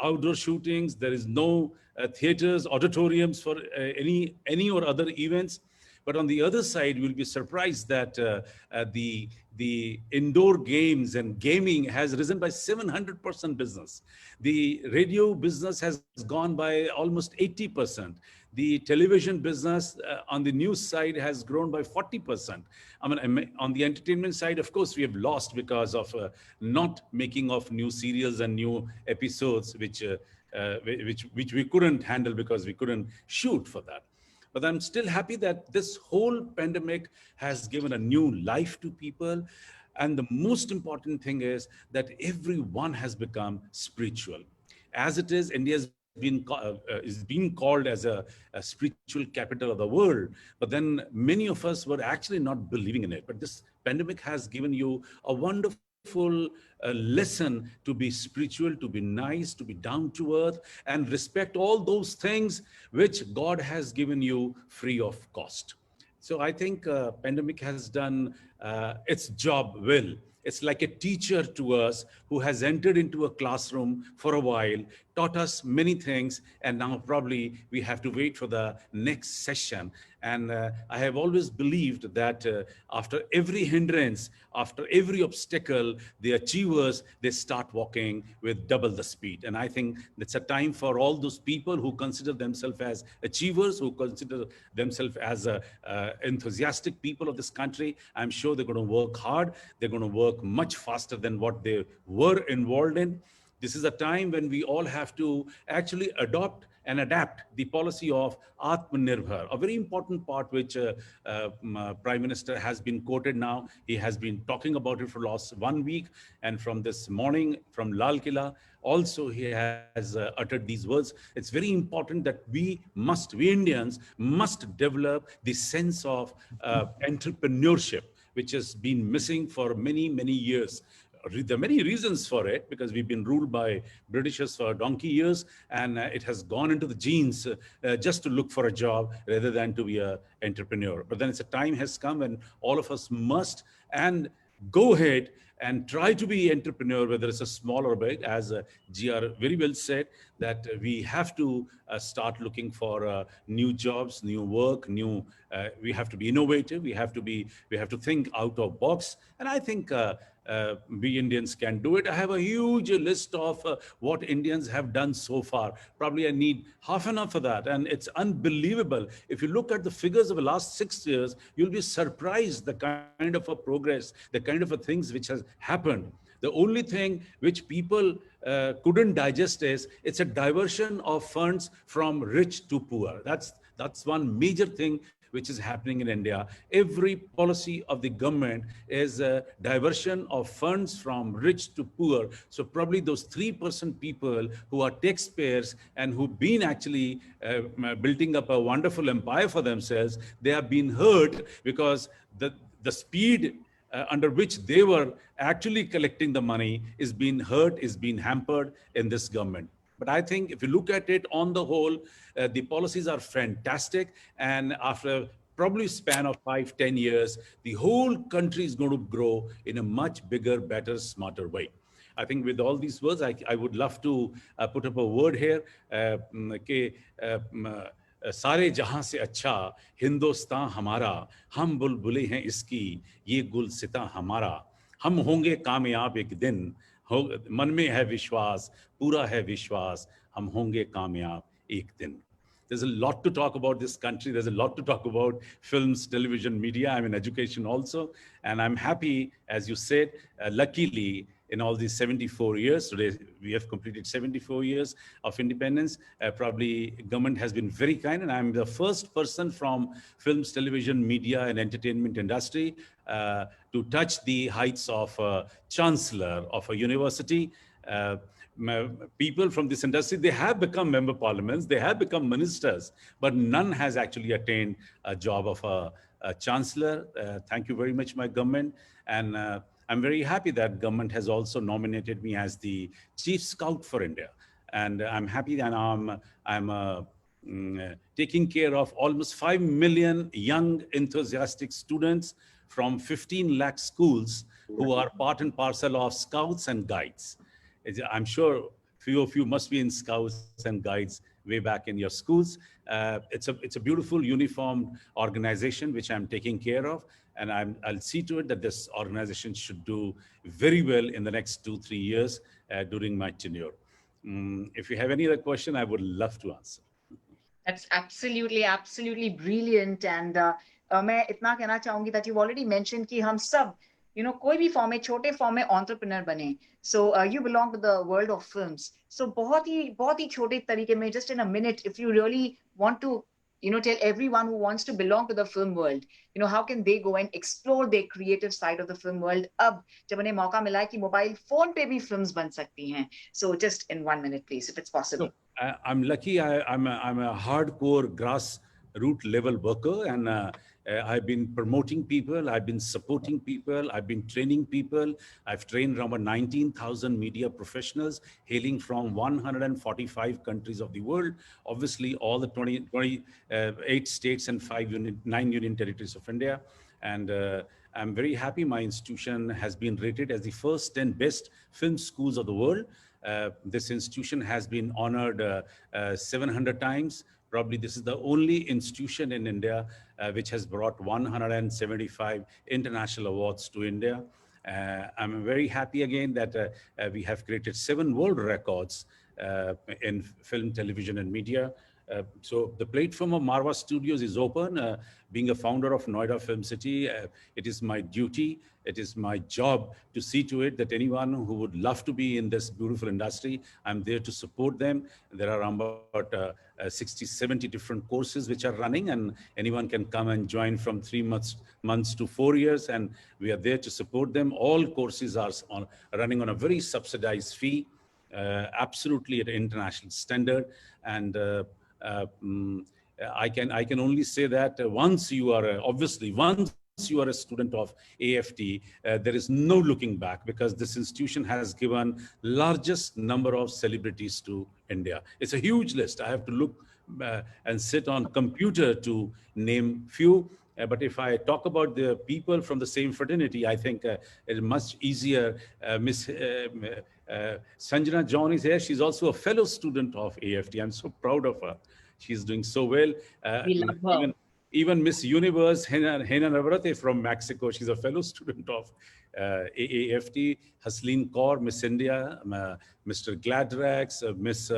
outdoor shootings, there is no theaters, auditoriums for any or other events. But on the other side, you'll be surprised that the indoor games and gaming has risen by 700% business. The radio business has gone by almost 80%. The television business on the news side has grown by 40%. I mean, on the entertainment side, of course, we have lost because of not making of new serials and new episodes, which we couldn't handle because we couldn't shoot for that. But I'm still happy that this whole pandemic has given a new life to people. And the most important thing is that everyone has become spiritual. As it is, India is being called as a spiritual capital of the world. But then many of us were actually not believing in it. But this pandemic has given you a wonderful lesson to be spiritual, to be nice, to be down to earth, and respect all those things which God has given you free of cost. So I think pandemic has done its job well. It's like a teacher to us who has entered into a classroom for a while, taught us many things, and now probably we have to wait for the next session. And I have always believed that after every hindrance, after every obstacle, the achievers, they start walking with double the speed. And I think it's a time for all those people who consider themselves as achievers, who consider themselves as enthusiastic people of this country. I'm sure they're going to work hard. They're going to work much faster than what they were involved in. This is a time when we all have to actually adopt and adapt the policy of Atmanirbhar, a very important part which Prime Minister has been quoted now. He has been talking about it for the last 1 week. And from this morning, from Lal Killa, also he has uttered these words. It's very important that we Indians must develop the sense of entrepreneurship, which has been missing for many, many years. There are many reasons for it, because we've been ruled by Britishers for donkey years, and it has gone into the genes just to look for a job rather than to be an entrepreneur. But then it's a time has come when all of us must, and go ahead and try to be entrepreneur, whether it's a small or big, as GR very well said, that we have to start looking for new jobs, new work, we have to be innovative, we have to think out of box. And I think we Indians can do it. I have a huge list of what Indians have done so far. Probably I need half an hour for that. And it's unbelievable. If you look at the figures of the last 6 years, you'll be surprised the kind of a progress, the kind of a things which has happened. The only thing which people couldn't digest is it's a diversion of funds from rich to poor. That's one major thing which is happening in India. Every policy of the government is a diversion of funds from rich to poor. So probably those 3% people who are taxpayers and who've been actually building up a wonderful empire for themselves, they have been hurt because the speed under which they were actually collecting the money is being hurt, is being hampered in this government. But I think if you look at it on the whole, the policies are fantastic. And after probably span of 5-10 years, the whole country is going to grow in a much bigger, better, smarter way. I think with all these words, I would love to put up a word here. सारे जहां से अच्छा हिंदुस्तान हमारा, हम बुलबुलें हैं इसकी, ये गुलसिता हमारा, हम होंगे कामयाब एक दिन, हो मन में है विश्वास, पूरा है विश्वास, हम होंगे कामयाब एक दिन. There's a lot to talk about this country. There's a lot to talk about films, television, media. I'm in education also. And I'm happy, as you said, luckily, in all these 74 years, today we have completed 74 years of independence. Probably government has been very kind, and I'm the first person from films, television, media, and entertainment industry to touch the heights of chancellor of a university. People from this industry, they have become member parliaments, they have become ministers, but none has actually attained a job of a chancellor. Thank you very much, my government. And I'm very happy that government has also nominated me as the Chief Scout for India. And I'm happy that I'm taking care of almost 5 million young enthusiastic students from 15 lakh schools who are part and parcel of Scouts and Guides. I'm sure few of you must be in Scouts and Guides way back in your schools. It's a beautiful uniformed organization which I'm taking care of, and I'll see to it that this organization should do very well in the next 2-3 years during my tenure. If you have any other question, I would love to answer. That's absolutely brilliant. And मैं इतना कहना चाहूंगी that you've already mentioned कि हम सब कोई भी form में, छोटे फॉर्म में एंटरप्रेन्योर बने. So you belong to the world of films. So बहुत ही छोटे तरीके में, just in a minute, if you really want to tell everyone who wants to belong to the film world, how can they go and explore their creative side of the film world? अब जब उन्हें मौका मिला है कि mobile phone पे भी films बन सकती हैं. So just in 1 minute, please, if it's possible. So, I'm lucky. I'm a hardcore grassroots level worker, and I've been promoting people, I've been supporting people, I've been training people. I've trained around 19,000 media professionals hailing from 145 countries of the world. Obviously, all the 28 states and 9 union territories of India. And I'm very happy my institution has been rated as the first 10 best film schools of the world. This institution has been honored 700 times. Probably this is the only institution in India which has brought 175 international awards to India. I'm very happy again that we have created 7 world records in film, television, and media. So the platform of Marwa Studios is open. Being a founder of Noida Film City, it is my duty, it is my job to see to it that anyone who would love to be in this beautiful industry, I'm there to support them. There are about 60, 70 different courses which are running, and anyone can come and join from 3 months to 4 years, and we are there to support them. All courses are running on a very subsidized fee, absolutely at international standard. And I can only say that once you are once you are a student of AFT, there is no looking back, because this institution has given largest number of celebrities to India. It's a huge list. I have to look and sit on computer to name few. But if I talk about the people from the same fraternity, I think it's much easier. Miss Sanjana John is here. She's also a fellow student of AFT. I'm so proud of her. She's doing so well. We love her. Even Miss Universe, Hena Navarate from Mexico, she's a fellow student of AAFT. Hasleen Kaur, Miss India, Mr. Gladrax, Miss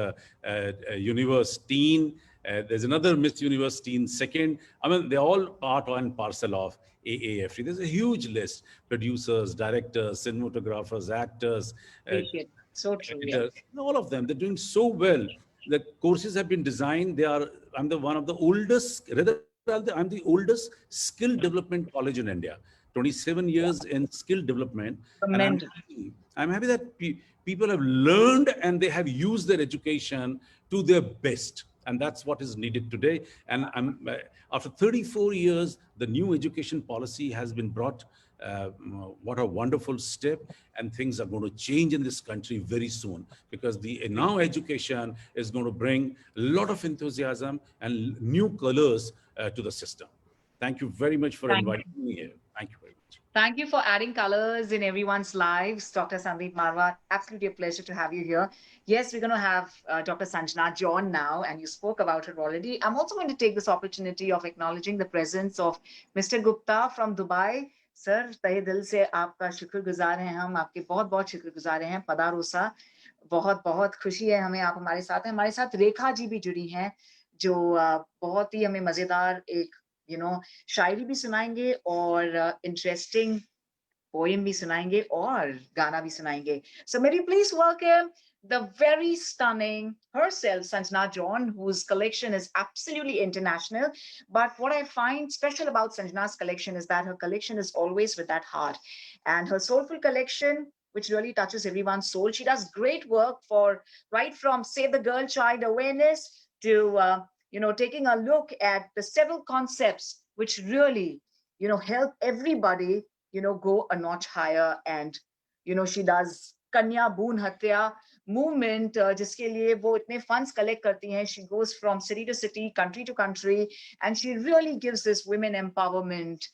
Universe Teen. There's another Miss Universe Teen second. I mean, they're all part and parcel of AAFT. There's a huge list: producers, directors, cinematographers, actors, Appreciate it. So true. Yeah. editors, all of them. They're doing so well. The courses have been designed. I'm the one of the oldest, rather, I'm the oldest skill development college in India. 27 years in skill development. And Tremendous. I'm happy that people have learned and they have used their education to their best. And that's what is needed today. And after 34 years, the new education policy has been brought. What a wonderful step. And things are going to change in this country very soon, because the now education is going to bring a lot of enthusiasm and new colors to the system. Thank you very much for inviting me here. Thank you very much. Thank you for adding colors in everyone's lives, Dr. Sandeep Marwa. Absolutely a pleasure to have you here. Yes, we're going to have Dr. Sanjana John now, and you spoke about her already. I'm also going to take this opportunity of acknowledging the presence of Mr. Gupta from Dubai. Sir, तहे दिल से आपका शुक्रगुजार हैं हम, आपके बहुत बहुत शुक्रगुजार हैं. पदारोसा, बहुत बहुत खुशी है हमें आप हमारे साथ हैं. हमारे साथ रेखा जी भी जुड़ी हैं, जो बहुत ही हमें मजेदार एक शायरी भी सुनाएंगे और इंटरेस्टिंग पोएम भी सुनाएंगे और गाना भी सुनाएंगे. So may you please welcome the very stunning herself, Sanjana John, whose collection is absolutely international. But what I find special about Sanjana's collection is that her collection is always with that heart. And her soulful collection, which really touches everyone's soul. She does great work for right from Save the Girl Child Awareness to taking a look at the several concepts which really, help everybody, go a notch higher. And, she does Kanya Boon Hatya movement, jiske liye wo itne funds collect karti hain. She goes from city to city, country to country, and she really gives this women empowerment,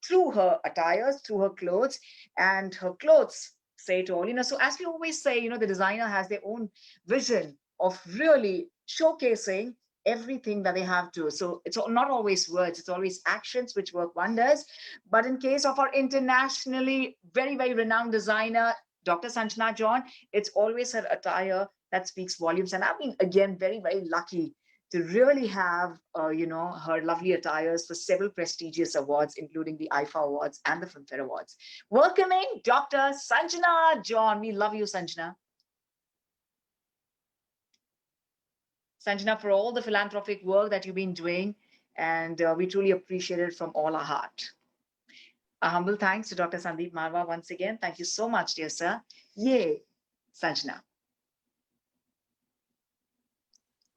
through her attires, through her clothes, and her clothes say it all. So as we always say, the designer has their own vision of really showcasing everything that they have to. So it's not always words, it's always actions which work wonders. But in case of our internationally very, very renowned designer, Dr. Sanjana John, it's always her attire that speaks volumes. And I've been, again, very, very lucky to really have, her lovely attires for several prestigious awards, including the IFA Awards and the Filmfare Awards. Welcoming Dr. Sanjana John. We love you, Sanjana. Sanjana, for all the philanthropic work that you've been doing, and we truly appreciate it from all our heart. A humble thanks to Dr. Sandeep Marwa once again. Thank you so much, dear sir. Yay, Sanjana.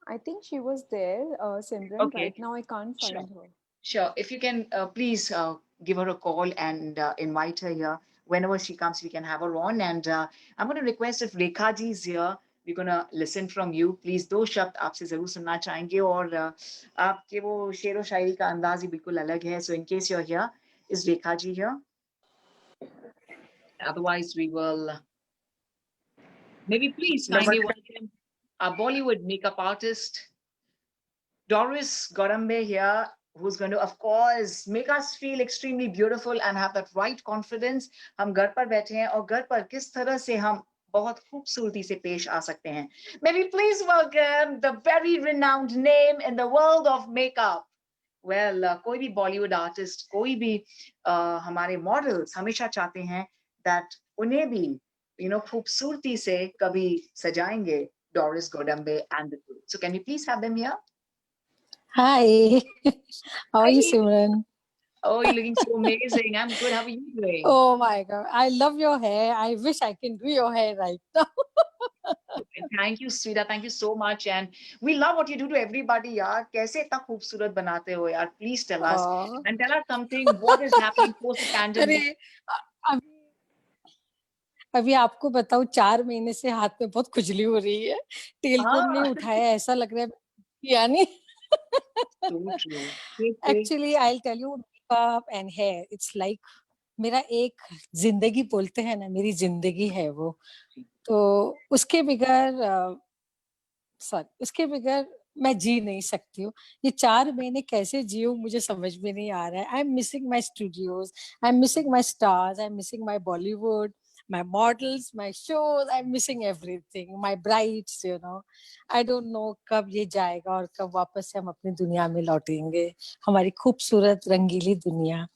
I think she was there, Simran. Okay. Right now, I can't find her. Sure. If you can, please give her a call and invite her here. Whenever she comes, we can have her on. And I'm going to request if Rekha ji is here, we're going to listen from you. Please, दो शब्द आपसे जरूर सुनना चाहेंगे और आपके वो शेरो शायरी का अंदाज ही बिल्कुल अलग है. So in case you're here, is Rekha ji here? Otherwise, we will maybe please kindly welcome our Bollywood makeup artist, Doris Godambe here, who's going to, of course, make us feel extremely beautiful and have that right confidence. हम घर पर बैठे हैं और घर पर किस तरह से हम बहुत खूबसूरती से पेश आ सकते हैं. May we please welcome the very renowned name in the world of makeup. Well, कोई भी Bollywood artist, कोई भी हमारे models हमेशा चाहते हैं that उन्हें भी, खूबसूरती से कभी सजाएंगे. Doris Godambe and the group. So can we please have them here? Hi. How are you, Simran? Oh, you're looking so amazing. I'm good. How are you doing? Oh my God. I love your hair. I wish I can do your hair right now. Thank you, Sweeta. Thank you so much. And we love what you do to everybody, yaar. Kaise itna khoobsurat banate ho, yaar? Please tell us. And tell us something. What is happening post the pandemic? अभी आपको बताऊं 4 महीने से हाथ में बहुत खुजली हो रही है. तेल को नहीं उठाया, ऐसा लग रहा है यानी So true. Actually, I'll tell you, makeup and hair, it's like मेरा एक जिंदगी बोलते हैं ना, मेरी जिंदगी है वो। तो उसके बगैर सॉरी उसके बगैर मैं जी नहीं सकती हूँ। ये 4 महीने कैसे जियूँ मुझे समझ में नहीं आ रहा है। I am missing my Studios, I am missing my stars, I am missing my Bollywood, my models, my shows, I am missing everything, my brides, you know. I don't know कब ये जाएगा और कब वापस से हम अपनी दुनिया में लौटेंगे। हमारी खूबसूरत रंगीली दुनिया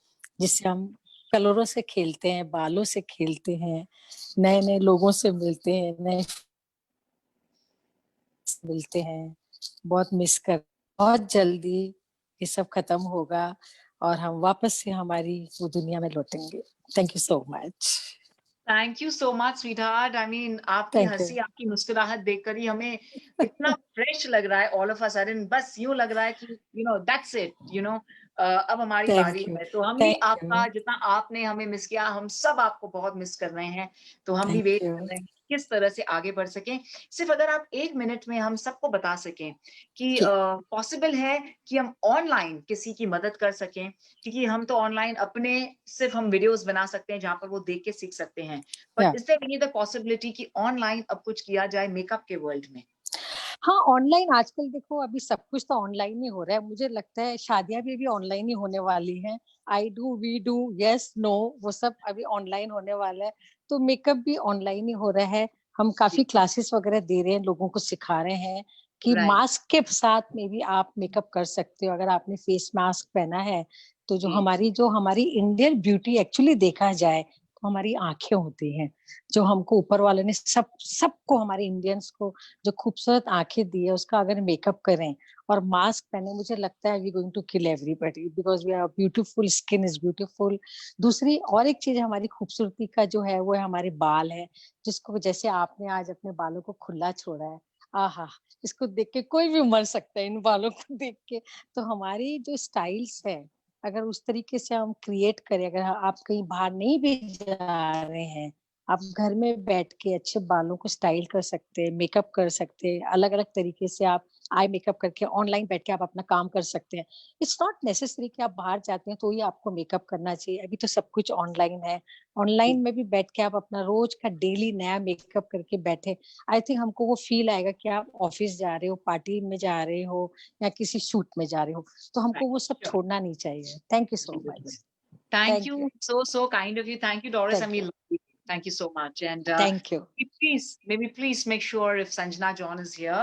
जिससे हम कलरों से खेलते हैं, बालों से खेलते हैं, नए-नए लोगों से मिलते हैं, नए मिलते हैं, बहुत मिस कर बहुत जल्दी ये सब खत्म होगा और हम वापस से हमारी वो दुनिया में लौटेंगे। Thank you so much. Thank you so much sweetheart. I mean आपकी थैंक यू। हंसी, आपकी मुस्कुराहट देखकर ही हमें इतना फ्रेश लग रहा है ऑल ऑफ अ सडन। बस यूं लग रहा है कि दैट्स इट, अब हमारी बारी थैंक यू। है। तो हम भी थैंक आपका, यू। जितना आपने हमें मिस किया, हम सब आपको बहुत मिस कर रहे हैं। तो हम भी थैंक वेट यू। कर रहे हैं कि किस तरह से आगे बढ़ सकें। सिर्फ अगर आप 1 मिनट में हम सबको बता सकें कि जी। पॉसिबल है कि हम ऑनलाइन किसी की मदद कर सकें, क्योंकि हम तो ऑनलाइन अपने सिर्फ हम वीडियोस बना सकते हैं जहां पर वो देख के सीख सकते हैं। But yeah is there any the possibility कि ऑनलाइन अब कुछ किया जाए मेकअप के वर्ल्ड में? हाँ, ऑनलाइन आजकल देखो अभी सब कुछ तो ऑनलाइन ही हो रहा है। मुझे लगता है शादियाँ भी अभी ऑनलाइन ही होने वाली हैं। I do, we do, yes, no वो सब अभी ऑनलाइन होने वाला है। तो मेकअप भी ऑनलाइन ही हो रहा है। हम काफ़ी क्लासेस वगैरह दे रहे हैं, लोगों को सिखा रहे हैं कि राइट। मास्क के साथ में भी आप मेकअप कर सकते हो। अगर आपने फेस मास्क पहना है, तो जी। जो हमारी इंडियन ब्यूटी एक्चुअली देखा जाए, तो हमारी आँखें होती हैं। जो हमको ऊपर वाले ने सबको हमारे इंडियंस को जो खूबसूरत आँखें दी है, उसका अगर मेकअप करें और मास्क पहने, मुझे लगता है we going to kill everybody because we are beautiful, skin is beautiful. दूसरी और एक चीज़ हमारी खूबसूरती का जो है, वो है हमारे बाल हैं, जिसको जैसे आपने आज अपने बालों को खुला छोड़ा है, आहा! इसको देख के कोई भी मर सकता है इन बालों को देख के। तो हमारी जो स्टाइल्स है, अगर उस तरीके से हम क्रिएट करें, अगर आप कहीं बाहर नहीं भी जा रहे हैं, आप घर में बैठ के अच्छे बालों को स्टाइल कर सकते हैं, मेकअप कर सकते हैं, अलग-अलग तरीके से आप आई मेकअप करके ऑनलाइन बैठ के आप अपना काम कर सकते हैं। इट्स नॉट नेसेसरी कि आप बाहर जाते हैं तो ही आपको मेकअप करना चाहिए, अभी तो सब कुछ ऑनलाइन है। ऑनलाइन में भी बैठ के आप अपना रोज का डेली नया मेकअप करके बैठे, आई थिंक हमको वो फील आएगा कि आप ऑफिस जा रहे हो, पार्टी में जा रहे हो या किसी शूट में जा रहे हो, तो हमको वो सब राइट। छोड़ना नहीं चाहिए। Thank you so much. Thank thank you. you. So kind of you. Thank you, Doris. I thank mean, you. thank you so much. And thank you. maybe please make sure if Sanjana John is here,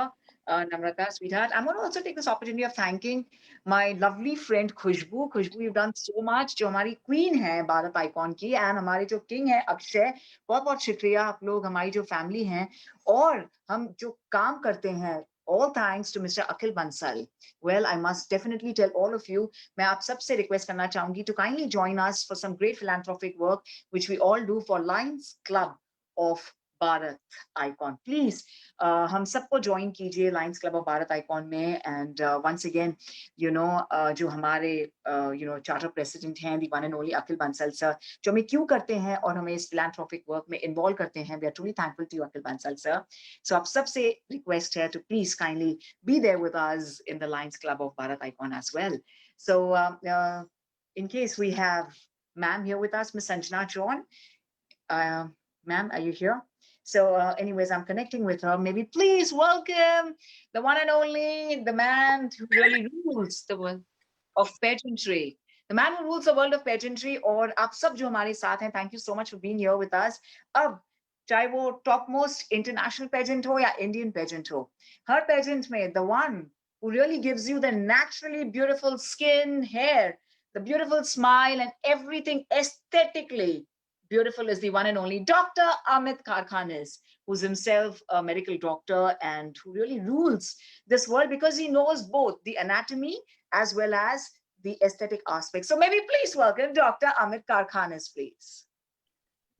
Namrata, sweetheart. I'm going to also take this opportunity of thanking my lovely friend Khushbu. Khushbu, you've done so much. जो हमारी queen है Bharat icon की, and हमारे जो king है अक्षय, बहुत बहुत शुक्रिया आप लोग, हमारी जो family हैं और हम जो काम करते हैं, all thanks to Mr. Akhil Bansal. Well, I must definitely tell all of you, मैं आप सबसे रिक्वेस्ट करना चाहूंगी to kindly join us for some great philanthropic work which we all do for Lions Club of Bharat icon. Please हम सबको join कीजिए Lions Club of Bharat icon में। And once again जो हमारे चार्टर प्रेसिडेंट हैं, the one and only Akhil Bansal sir, जो हमें क्यों करते हैं और हमें इस फिलैंथ्रोपिक वर्क में इन्वॉल्व करते हैं, we are truly thankful to Akhil Bansal sir. So आप सबसे रिक्वेस्ट है to please kindly be there with us in the Lions Club of Bharat Icon as well. So, in case we have ma'am here with us, Miss Sanjana John. Ma'am, are you here? So, anyways, I'm connecting with her. Maybe please welcome the one and only, the man who really rules the world of pageantry. The man who rules the world of pageantry. और आप सब जो हमारे साथ हैं, thank you so much for being here with us. अब चाहे वो topmost international pageant हो या Indian pageant हो, हर pageant में the one who really gives you the naturally beautiful skin, hair, the beautiful smile, and everything aesthetically beautiful is the one and only Dr. Amit Karkhanis, who's himself a medical doctor and who really rules this world because he knows both the anatomy as well as the aesthetic aspects. So maybe please welcome Dr. Amit Karkhanis, please.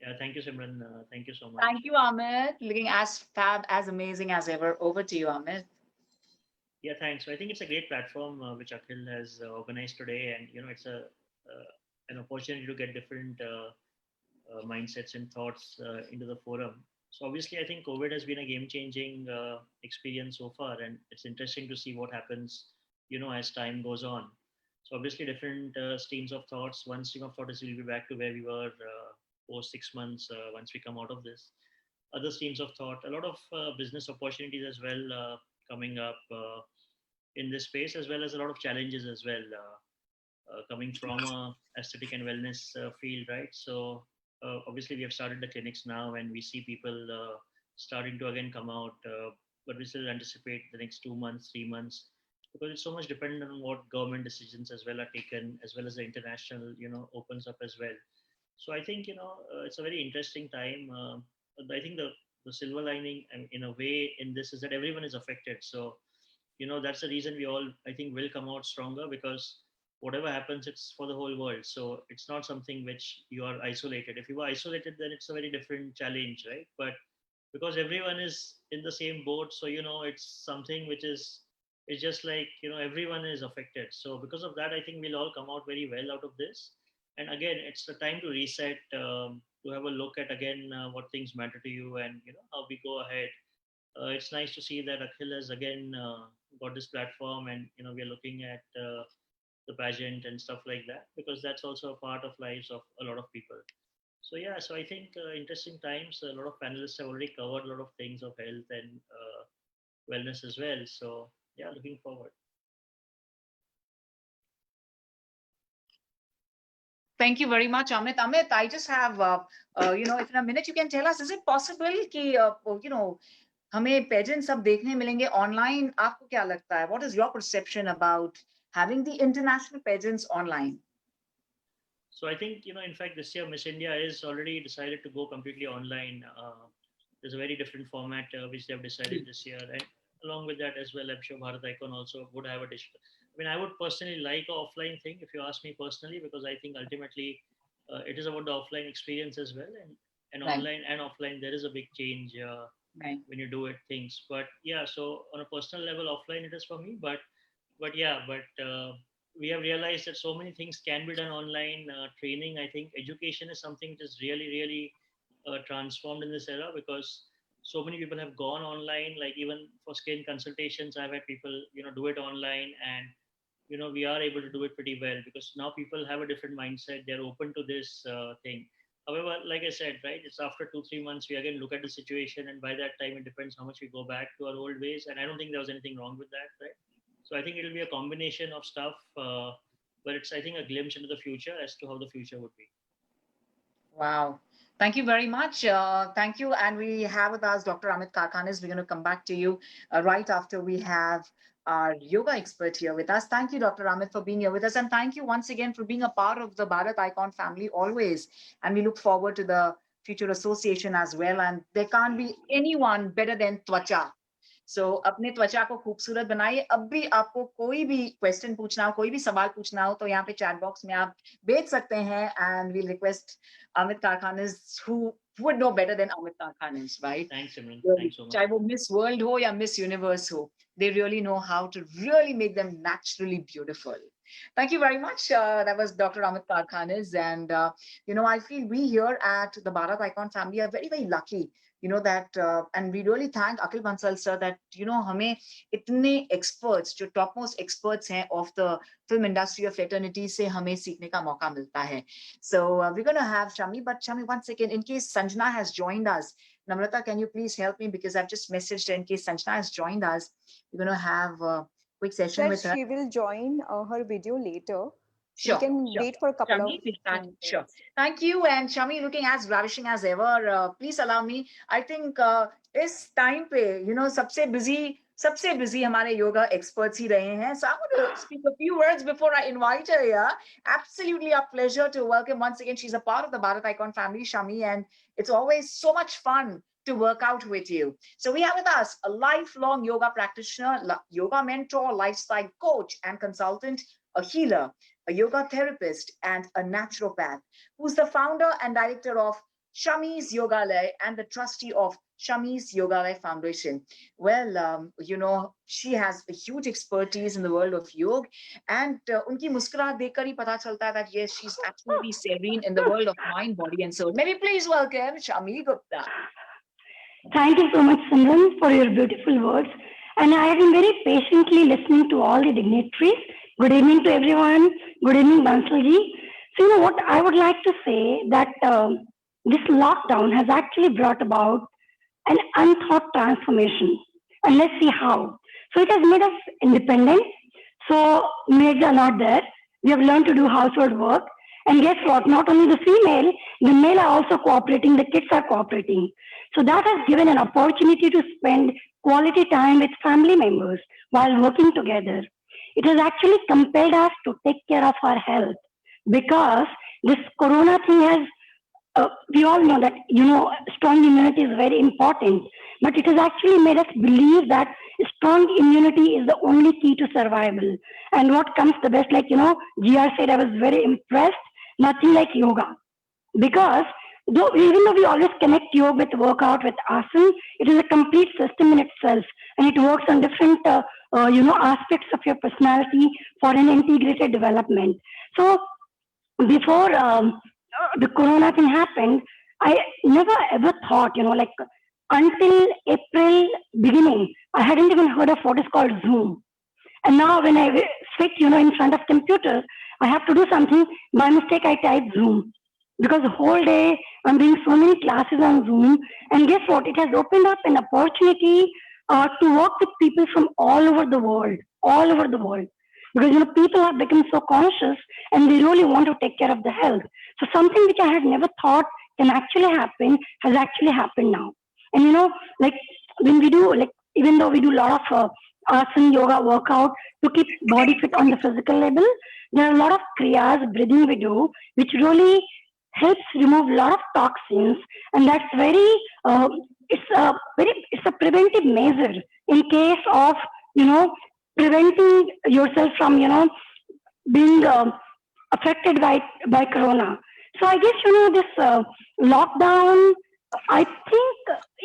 Yeah, thank you, Simran. Thank you so much. Thank you, Amit. Looking as fab, as amazing as ever. Over to you, Amit. Yeah, thanks. So I think it's a great platform which Akhil has organized today, and it's a an opportunity to get different mindsets and thoughts into the forum. So obviously, I think COVID has been a game-changing experience so far, and it's interesting to see what happens as time goes on. So obviously different streams of thoughts. One stream of thought is we'll be back to where we were post 6 months once we come out of this. Other streams of thought, a lot of business opportunities as well coming up in this space, as well as a lot of challenges as well coming from a aesthetic and wellness field, right? So obviously we have started the clinics now, and we see people starting to again come out, but we still anticipate the next 2 months, 3 months, because it's so much dependent on what government decisions as well are taken, as well as the international, opens up as well. So I think it's a very interesting time. I think the silver lining, in a way, in this is that everyone is affected. So that's the reason we all, I think, will come out stronger, because whatever happens, it's for the whole world. So it's not something which you are isolated. If you are isolated, then it's a very different challenge, right? But because everyone is in the same boat, so it's something which is, it's just like everyone is affected. So because of that, I think we'll all come out very well out of this. And again, it's the time to reset, to have a look at again what things matter to you, and how we go ahead. It's nice to see that Akhil has again got this platform, and we are looking at the pageant and stuff like that, because that's also a part of lives of a lot of people. So yeah, so I think interesting times. A lot of panelists have already covered a lot of things of health and wellness as well. So yeah, looking forward. Thank you very much, Amit. Amit, I just have, if in a minute you can tell us, is it possible कि, हमें pageant सब देखने मिलेंगे online? आपको क्या लगता है? What is your perception about having the international pageants online? So I think, in fact, this year Miss India is already decided to go completely online. There's a very different format which they have decided this year. And along with that as well, I'm sure Bharat Icon also would have a digital. I mean, I would personally like an offline thing, if you ask me personally, because I think ultimately it is about the offline experience as well. And Right. online and offline, there is a big change Right. when you do it things. But yeah, so on a personal level, offline it is for me. But yeah, but we have realized that so many things can be done online. Training, I think education is something that is really, really transformed in this era, because so many people have gone online. Like even for skin consultations, I've had people, do it online, and we are able to do it pretty well, because now people have a different mindset. They're open to this thing. However, like I said, right, it's after 2-3 months we again look at the situation, and by that time it depends how much we go back to our old ways. And I don't think there was anything wrong with that, right? So I think it'll be a combination of stuff, but it's, I think, a glimpse into the future as to how the future would be. Wow. Thank you very much. Thank you. And we have with us Dr. Amit Karkhanis. We're going to come back to you right after we have our yoga expert here with us. Thank you, Dr. Amit, for being here with us. And thank you once again for being a part of the Bharat Icon family always. And we look forward to the future association as well. And there can't be anyone better than Twacha. सो अपने त्वचा को खूबसूरत बनाइए. अब भी आपको कोई भी क्वेश्चन पूछना हो, कोई भी सवाल पूछना हो, तो यहाँ पे चैट बॉक्स में आप भेज सकते हैं. And we request Amit Karkhanis who would know better than Amit Karkhanis, right? Thanks, Simran. Really, Thanks so much. चाहे वो Miss World हो या Miss Universe हो, they really know how to really make them naturally beautiful. Thank you very much. That was Dr. Amit Karkhanis. And, I feel we here at the Bharat Icon family are very, very lucky, that, and we really thank Akhil Bansal sir that, हमें इतने experts, जो topmost experts हैं of the film industry of fraternity से हमें सीखने का मौका मिलता है. So we're going to have Shami, but Shami, one second, in case Sanjana has joined us, Namrata, can you please help me? Because I've just messaged her in case Sanjana has joined us. We're going to have a quick session That with her. she will join her video later. Sure, We can sure. wait for a couple Shami, of we'll start. minutes. Sure. Thank you. And Shami, looking as ravishing as ever. Please allow me. I think इस time पे, सबसे busy हमारे yoga experts ही रहे हैं. So I'm going to speak a few words before I invite her here. Absolutely a pleasure to welcome once again. She's a part of the Bharat Icon family, Shami, and it's always so much fun to work out with you. So we have with us a lifelong yoga practitioner, yoga mentor, lifestyle coach and consultant, a healer, a yoga therapist, and a naturopath, who's the founder and director of Shami's Yogalaya and the trustee of Shami's Yogalaya Foundation. Well, she has a huge expertise in the world of yoga, and unki muskurahat dekhkar hi pata chalta hai that yes, she's absolutely serene in the world of mind, body, and soul. May we please welcome Shami Gupta. Thank you so much, Simran, for your beautiful words. And I have been very patiently listening to all the dignitaries. Good evening to everyone. Good evening, Bansalji. So, what I would like to say that this lockdown has actually brought about an unthought transformation. And let's see how. So it has made us independent. So maids are not there. We have learned to do household work. And guess what? Not only the male are also cooperating, the kids are cooperating. So that has given an opportunity to spend quality time with family members while working together. It has actually compelled us to take care of our health because this corona thing has we all know that strong immunity is very important, but it has actually made us believe that strong immunity is the only key to survival. And what comes the best, like GR said, I was very impressed. Nothing like yoga, because even though we always connect yoga with workout with asana, it is a complete system in itself, and it works on different aspects of your personality for an integrated development. So before the corona thing happened, I never ever thought, like until April beginning, I hadn't even heard of what is called Zoom. And now when I sit, in front of computer, I have to do something. By mistake, I type Zoom because the whole day I'm doing so many classes on Zoom. And guess what? It has opened up an opportunity to work with people from all over the world. Because people have become so conscious and they really want to take care of the health. So something which I had never thought can actually happen has actually happened now. And like when we do, like even though we do a lot of asana yoga workout to keep body fit on the physical level, there are a lot of kriyas, breathing we do, which really helps remove a lot of toxins, and that's very it's a preventive measure in case of preventing yourself from being affected by corona. So I guess this lockdown, I think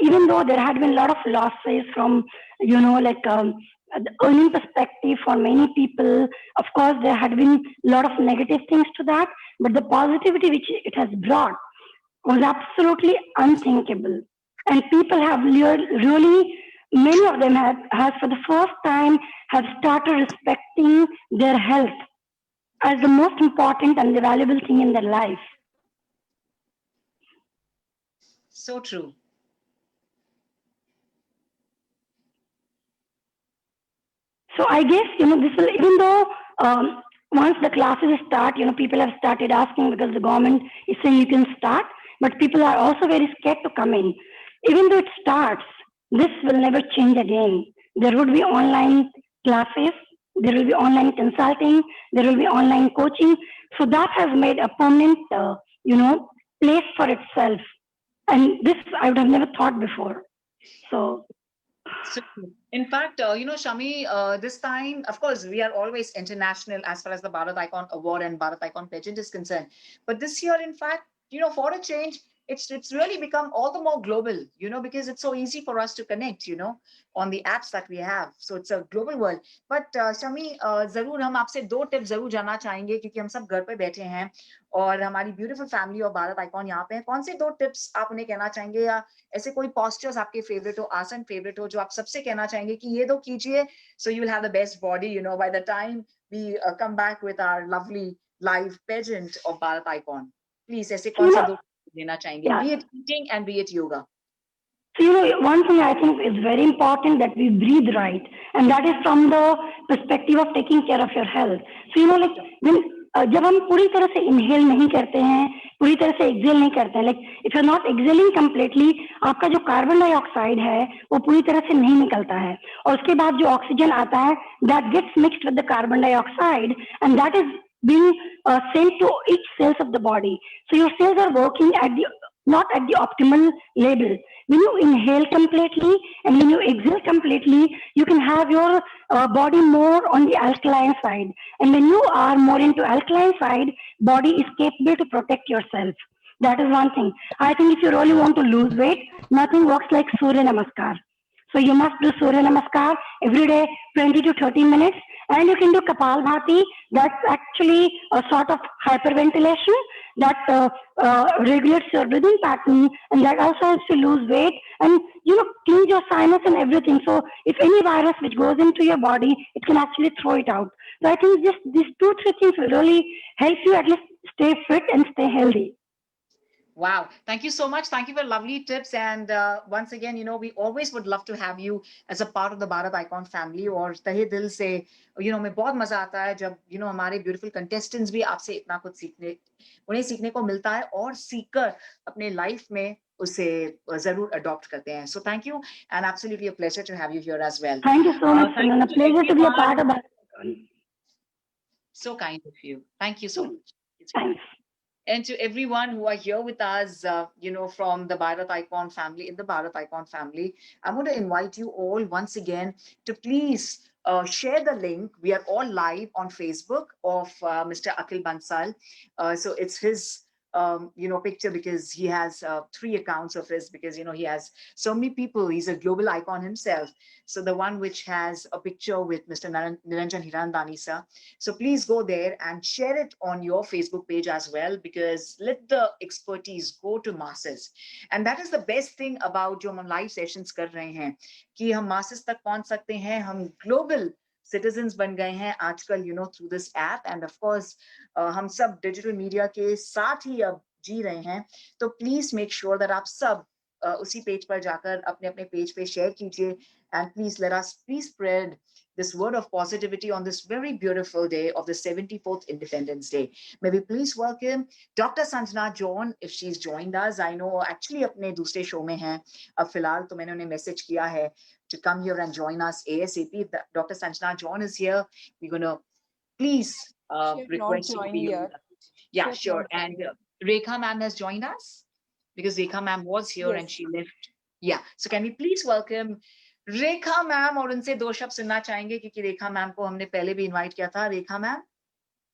even though there had been a lot of losses from like the earning perspective for many people, of course there had been a lot of negative things to that, but the positivity which it has brought was absolutely unthinkable. And people have really, many of them have for the first time have started respecting their health as the most important and the valuable thing in their life. So true. So I guess this will, even though once the classes start, people have started asking because the government is saying you can start, but people are also very scared to come in. Even though it starts, this will never change again. There would be online classes, there will be online consulting, there will be online coaching. So that has made a permanent, place for itself. And this I would have never thought before. So In fact, Shami, this time, of course, we are always international as far as the Bharat Icon Award and Bharat Icon pageant is concerned. But this year, in fact, for a change, it's really become all the more global, because it's so easy for us to connect, on the apps that we have. So it's a global world. But Shami, जरूर हम आपसे 2 tips जरूर जानना चाहेंगे क्योंकि हम सब घर पे बैठे हैं और हमारी ब्यूटीफुल फैमिली और भारत आइकॉन यहाँ पे हैं. कौन से 2 टिप्स आप उन्हें कहना चाहेंगे या ऐसे कोई postures आपके फेवरेट हो, आसन फेवरेट हो जो आप सबसे कहना चाहेंगे कि ये 2 कीजिए, so you will have the best body, by the time we come back with our lovely live pageant of Bharat Icon. Please, ऐसे कौन से 2 देना चाहेंगे, be it eating and be it yoga. So, one thing I think is very important that we breathe right, and that is from the perspective of taking care of your health. So, like when जब हम पूरी तरह से inhale नहीं करते हैं, पूरी तरह से एक्सेल नहीं करते हैं, like if you are not excelling completely, आपका जो कार्बन डाइऑक्साइड है वो पूरी तरह से नहीं निकलता है, और उसके बाद जो ऑक्सीजन आता है that gets mixed with the carbon dioxide and that is being sent to each cells of the body. So your cells are working not at the optimal level. When you inhale completely and when you exhale completely, you can have your body more on the alkaline side. And when you are more into alkaline side, body is capable to protect yourself. That is one thing. I think if you really want to lose weight, nothing works like Surya Namaskar. So you must do Surya Namaskar every day, 20 to 30 minutes. And you can do Kapalbhati. That's actually a sort of hyperventilation. that regulates your breathing pattern, and that also helps you lose weight and cleans your sinus and everything. So if any virus which goes into your body, it can actually throw it out. So I think just these 2-3 things will really help you at least stay fit and stay healthy. Wow. Thank you so much. Thank you for lovely tips. And once again, we always would love to have you as a part of the Bharat Icon family. और तहे दिल से, हमें बहुत मजा आता है जब, हमारे beautiful contestants भी आपसे इतना कुछ उन्हें सीखने को मिलता है और सीखकर अपने life में उसे जरूर adopt करते हैं. So thank you and absolutely a pleasure to have you here as well. Thank you so much, Thank Sunan. A you to pleasure to be a part everyone. of Bharat. So kind of you. Thank you so much. Thanks. And to everyone who are here with us, from the Bharat Icon family, in the Bharat Icon family, I'm going to invite you all once again to please share the link. We are all live on Facebook of Mr. Akhil Bansal. So it's his, picture because he has 3 accounts of his because, he has so many people. He's a global icon himself. So the one which has a picture with Mr. Niranjan Hirandani, sir. So please go there and share it on your Facebook page as well, because let the expertise go to masses. And that is the best thing about जो हम live sessions कर रहे हैं कि हम masses तक पहुंच सकते हैं, हम global citizens बन गए हैं आजकल, through this app. And of course, हम सब digital media के साथ ही अब जी रहे हैं. तो please make sure that आप सब उसी पेज पर जाकर अपने अपने पेज पे शेयर कीजिए. And please let us please spread this word of positivity on this very beautiful day of the 74th Independence Day. May we please welcome Dr. Sanjana John, if she's joined us. I know actually अपने दूसरे show में हैं. अब फिलहाल तो मैंने उन्हें message किया है to come here and join us ASAP. If Dr. Sanjana John is here, we're going to please She had not request you to joined be here yet. with us. Yeah, She had sure. not And joined. Rekha ma'am has joined us because Rekha ma'am was here and Yes. she left. Yeah. So can we please welcome Rekha ma'am, और उनसे 2 शब्द सुनना चाहेंगे क्योंकि रेखा ma'am को हमने पहले भी इनवाइट किया था. रेखा मैम,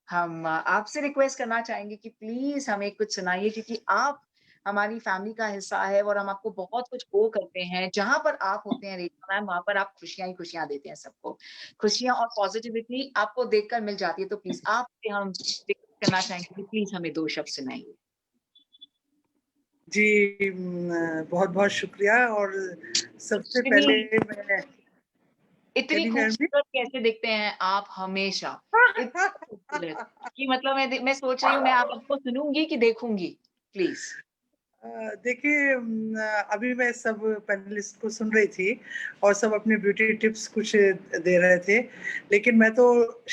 हम आपसे रिक्वेस्ट करना चाहेंगे कि प्लीज हमें कुछ सुनाइए क्योंकि आप हमारी फैमिली का हिस्सा है और हम आपको बहुत कुछ वो करते हैं. जहां पर आप होते हैं रेखा मैम, वहां पर आप खुशियां ही खुशियां देते हैं सबको. खुशियां और पॉजिटिविटी आपको देखकर मिल जाती है. तो प्लीज आपसे हम रिक्वेस्ट करना चाहेंगे कि प्लीज हमें 2 शब्द सुनाइए. जी, बहुत बहुत शुक्रिया. और सबसे पहले मैं इतनी खूबसूरत कैसे दिखते हैं आप हमेशा, इतना खूबसूरत कि मतलब मैं सोच रही हूँ मैं आपको सुनूंगी कि देखूंगी. प्लीज. देखिए, अभी मैं सब पैनलिस्ट को सुन रही थी और सब अपने ब्यूटी टिप्स कुछ दे रहे थे, लेकिन मैं तो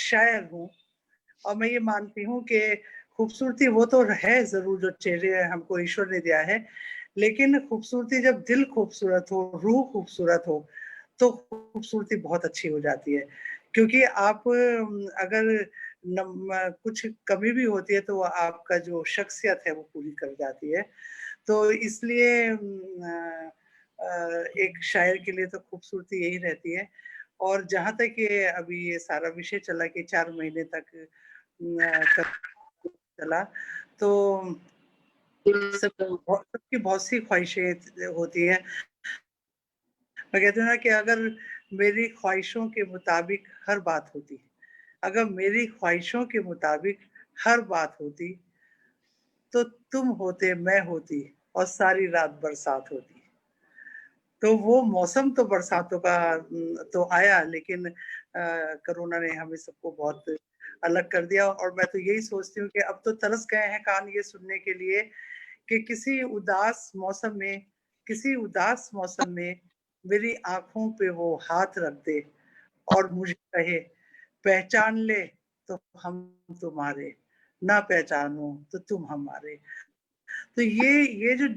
शायर हूँ और मैं ये मानती हूँ कि खूबसूरती वो तो है जरूर जो चेहरे हमको ईश्वर ने दिया है, लेकिन खूबसूरती जब दिल खूबसूरत हो, रूह खूबसूरत हो, तो खूबसूरती बहुत अच्छी हो जाती है. क्योंकि आप अगर कुछ कमी भी होती है तो वो आपका जो शख्सियत है वो पूरी कर जाती है. तो इसलिए एक शायर के लिए तो खूबसूरती यही रहती है. और जहाँ तक ये अभी ये सारा विषय चला कि 4 महीने तक चला, तो सबकी बहुत सी ख्वाहिशें होती है. मैं कहती हूँ ना कि अगर मेरी ख्वाहिशों के मुताबिक हर बात होती, अगर मेरी ख्वाहिशों के मुताबिक हर बात होती, तो तुम होते, मैं होती और सारी रात बरसात होती. तो वो मौसम तो बरसातों का तो आया, लेकिन कोरोना ने हमें सबको बहुत अलग कर दिया. और मैं तो यही सोचती हूँ कि अब तो तरस गए हैं कान ये सुनने के लिए कि किसी उदास मौसम में, किसी उदास मौसम में मेरी आंखों पे वो हाथ रख दे और मुझे कहे, पहचान ले तो हम तुम्हारे, ना पहचानो तो तुम हमारे. तो ये जो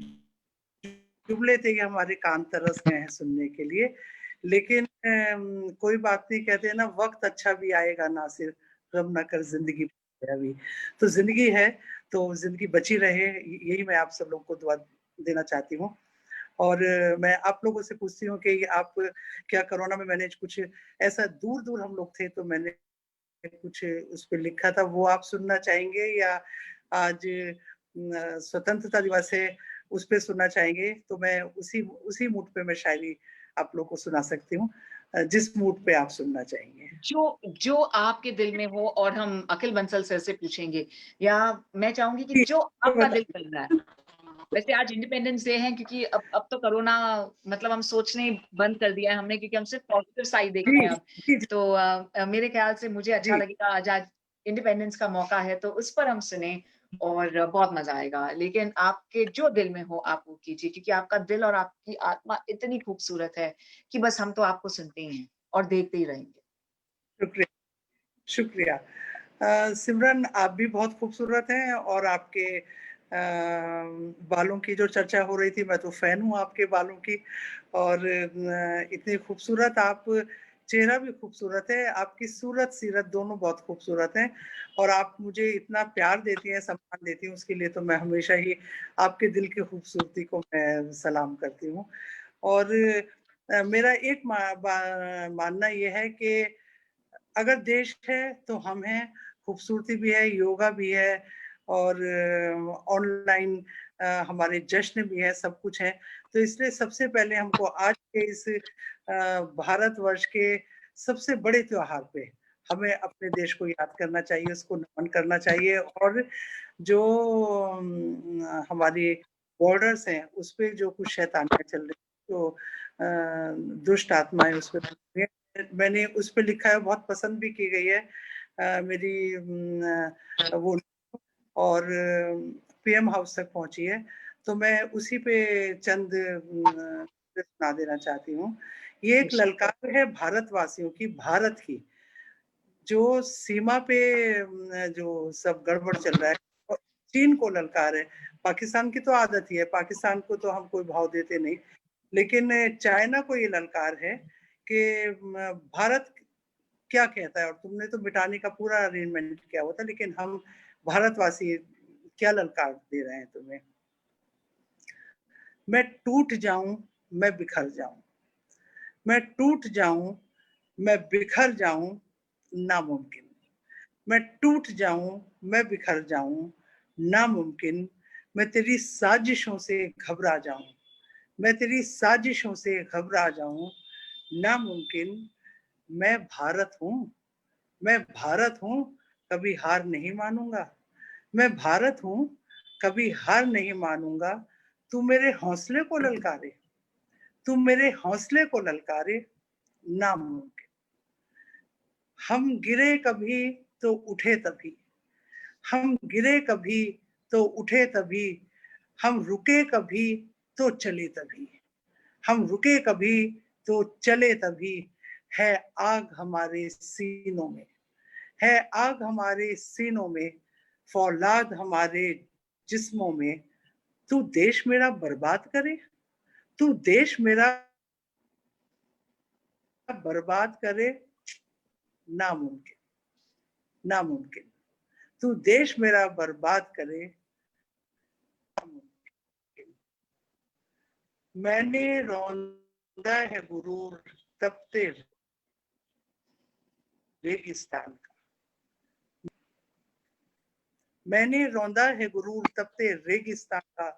जुमले थे ये हमारे कान तरस गए हैं सुनने के लिए. लेकिन कोई बात नहीं, कहते हैं ना, वक्त अच्छा भी आएगा नासिर, गम न कर जिंदगी अभी. तो जिंदगी है तो जिंदगी बची रहे, यही मैं आप सब लोगों को दुआ देना चाहती हूँ. और मैं आप लोगों से पूछती हूँ कि आप क्या कोरोना में मैंने कुछ ऐसा, दूर दूर हम लोग थे तो मैंने कुछ उस पर लिखा था, वो आप सुनना चाहेंगे या आज स्वतंत्रता दिवस है उस पे सुनना चाहेंगे? तो मैं उसी मूड पे मैं शायरी आप लोग को सुना सकती हूँ. जिस मूड पे आप सुनना चाहेंगे। जो आपके दिल में हो, और हम अखिल बंसल सर से पूछेंगे, या मैं चाहूंगी कि जो आपका दिल कर रहा है। वैसे आज इंडिपेंडेंस डे है, क्योंकि अब तो कोरोना मतलब हम सोचने ही बंद कर दिया है हमने, क्योंकि हम सिर्फ पॉजिटिव साइड देख रहे हैं अब। जी जी तो मेरे ख्याल से मुझे अच्छा जी लगेगा, आज इंडिपेंडेंस का मौका है तो उस पर हम सुने और बहुत मजा आएगा। लेकिन आपके जो दिल में हो आप वो कीजिए, क्योंकि आपका दिल और आपकी आत्मा इतनी खूबसूरत है कि बस हम तो आपको सुनते ही हैं और देखते ही रहेंगे। शुक्रिया शुक्रिया। सिमरन, आप भी बहुत खूबसूरत हैं, और आपके बालों की जो चर्चा हो रही थी, मैं तो फैन हूँ आपके बालों की, और इतनी खूबसूरत आप, चेहरा भी खूबसूरत है, आपकी सूरत सीरत दोनों बहुत खूबसूरत हैं, और आप मुझे इतना प्यार देती हैं, सम्मान देती हैं, उसके लिए तो मैं हमेशा ही आपके दिल की खूबसूरती को मैं सलाम करती हूँ। और मेरा एक मानना ये है कि अगर देश है तो हम हैं, खूबसूरती भी है, योगा भी है, और ऑनलाइन हमारे जश्न भी है, सब कुछ है। तो इसलिए सबसे पहले हमको आज के इस भारतवर्ष के सबसे बड़े त्योहार पे हमें अपने देश को याद करना चाहिए, उसको नमन करना चाहिए, और जो हमारी बॉर्डर्स हैं उस पे जो कुछ शैतानियां चल रही, तो दुष्ट आत्माएं उस पे, मैंने उस पे लिखा है, बहुत पसंद भी की गई है मेरी वो, और पीएम हाउस तक पहुंची है, तो मैं उसी पे चंद सुना देना चाहती हूँ। ये एक ललकार है भारतवासियों की, भारत की, जो सीमा पे जो सब गड़बड़ चल रहा है, और चीन को ललकार है। पाकिस्तान की तो आदत ही है, पाकिस्तान को तो हम कोई भाव देते नहीं, लेकिन चाइना को ये ललकार है कि भारत क्या कहता है, और तुमने तो मिटाने का पूरा अरेंजमेंट किया हुआ था, लेकिन हम भारतवासी क्या ललकार दे रहे हैं तुम्हें। मैं टूट जाऊं, मैं बिखर जाऊं, मैं टूट जाऊं, मैं बिखर जाऊं, नामुमकिन। मैं टूट जाऊं, मैं बिखर जाऊं, नामुमकिन। मैं तेरी साजिशों से घबरा जाऊं, मैं तेरी साजिशों से घबरा जाऊं, नामुमकिन। मैं भारत हूं, मैं भारत हूं, कभी हार नहीं मानूंगा। मैं भारत हूं, कभी हार नहीं मानूंगा। तू मेरे हौसले को ललकारे, तू मेरे हौसले को ललकारे, नामुमकिन। हम गिरे कभी तो उठे तभी, हम गिरे कभी तो उठे तभी, हम रुके कभी तो चले तभी, हम रुके कभी तो चले तभी। है आग हमारे सीनों में, है आग हमारे सीनों में, फौलाद हमारे जिस्मों में। तू देश मेरा बर्बाद करे, तू देश मेरा बर्बाद करे, नामुमकिन, नामुमकिन। तू देश मेरा बर्बाद करे, नामुमकिन। मैंने रौंदा है गुरूर तपते रेगिस्तान का, मैंने रौंदा है गुरूर तपते रेगिस्तान का,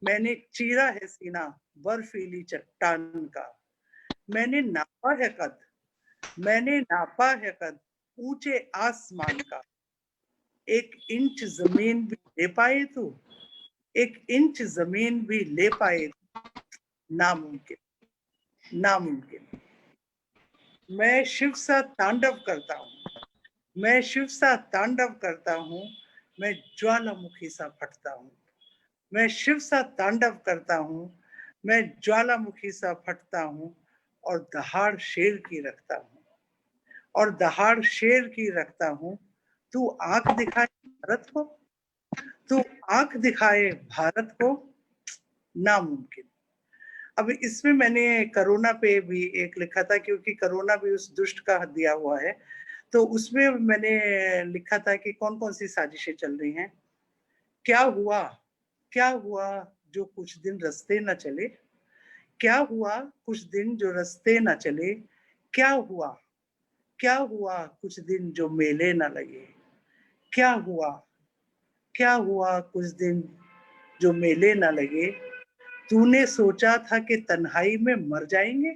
मैंने चीरा है सीना बर्फीली चट्टान का। मैंने नापा है कद, मैंने नापा है कद ऊंचे आसमान का। 1 इंच जमीन भी ले पाए तू, 1 इंच जमीन भी ले पाए तू, नामुमकिन, नामुमकिन। मैं शिव सा तांडव करता हूँ, मैं शिव सा तांडव करता हूँ, मैं ज्वालामुखी सा फटता हूँ। मैं शिव सा तांडव करता हूँ, मैं ज्वालामुखी सा फटता हूँ, और दहाड़ शेर की रखता हूँ, और दहाड़ शेर की रखता हूँ। तू आंख दिखाए भारत को, तू आंख दिखाए भारत को, नामुमकिन। अब इसमें मैंने कोरोना पे भी एक लिखा था, क्योंकि कोरोना भी उस दुष्ट का दिया हुआ है, तो उसमें मैंने लिखा था कि कौन कौन सी साजिशें चल रही हैं। क्या हुआ, क्या हुआ जो कुछ दिन रास्ते न चले, क्या हुआ कुछ दिन जो रास्ते न चले, क्या हुआ, क्या हुआ कुछ दिन जो मेले न लगे, क्या हुआ, क्या हुआ कुछ दिन जो मेले न लगे। तूने सोचा था कि तन्हाई में मर जाएंगे,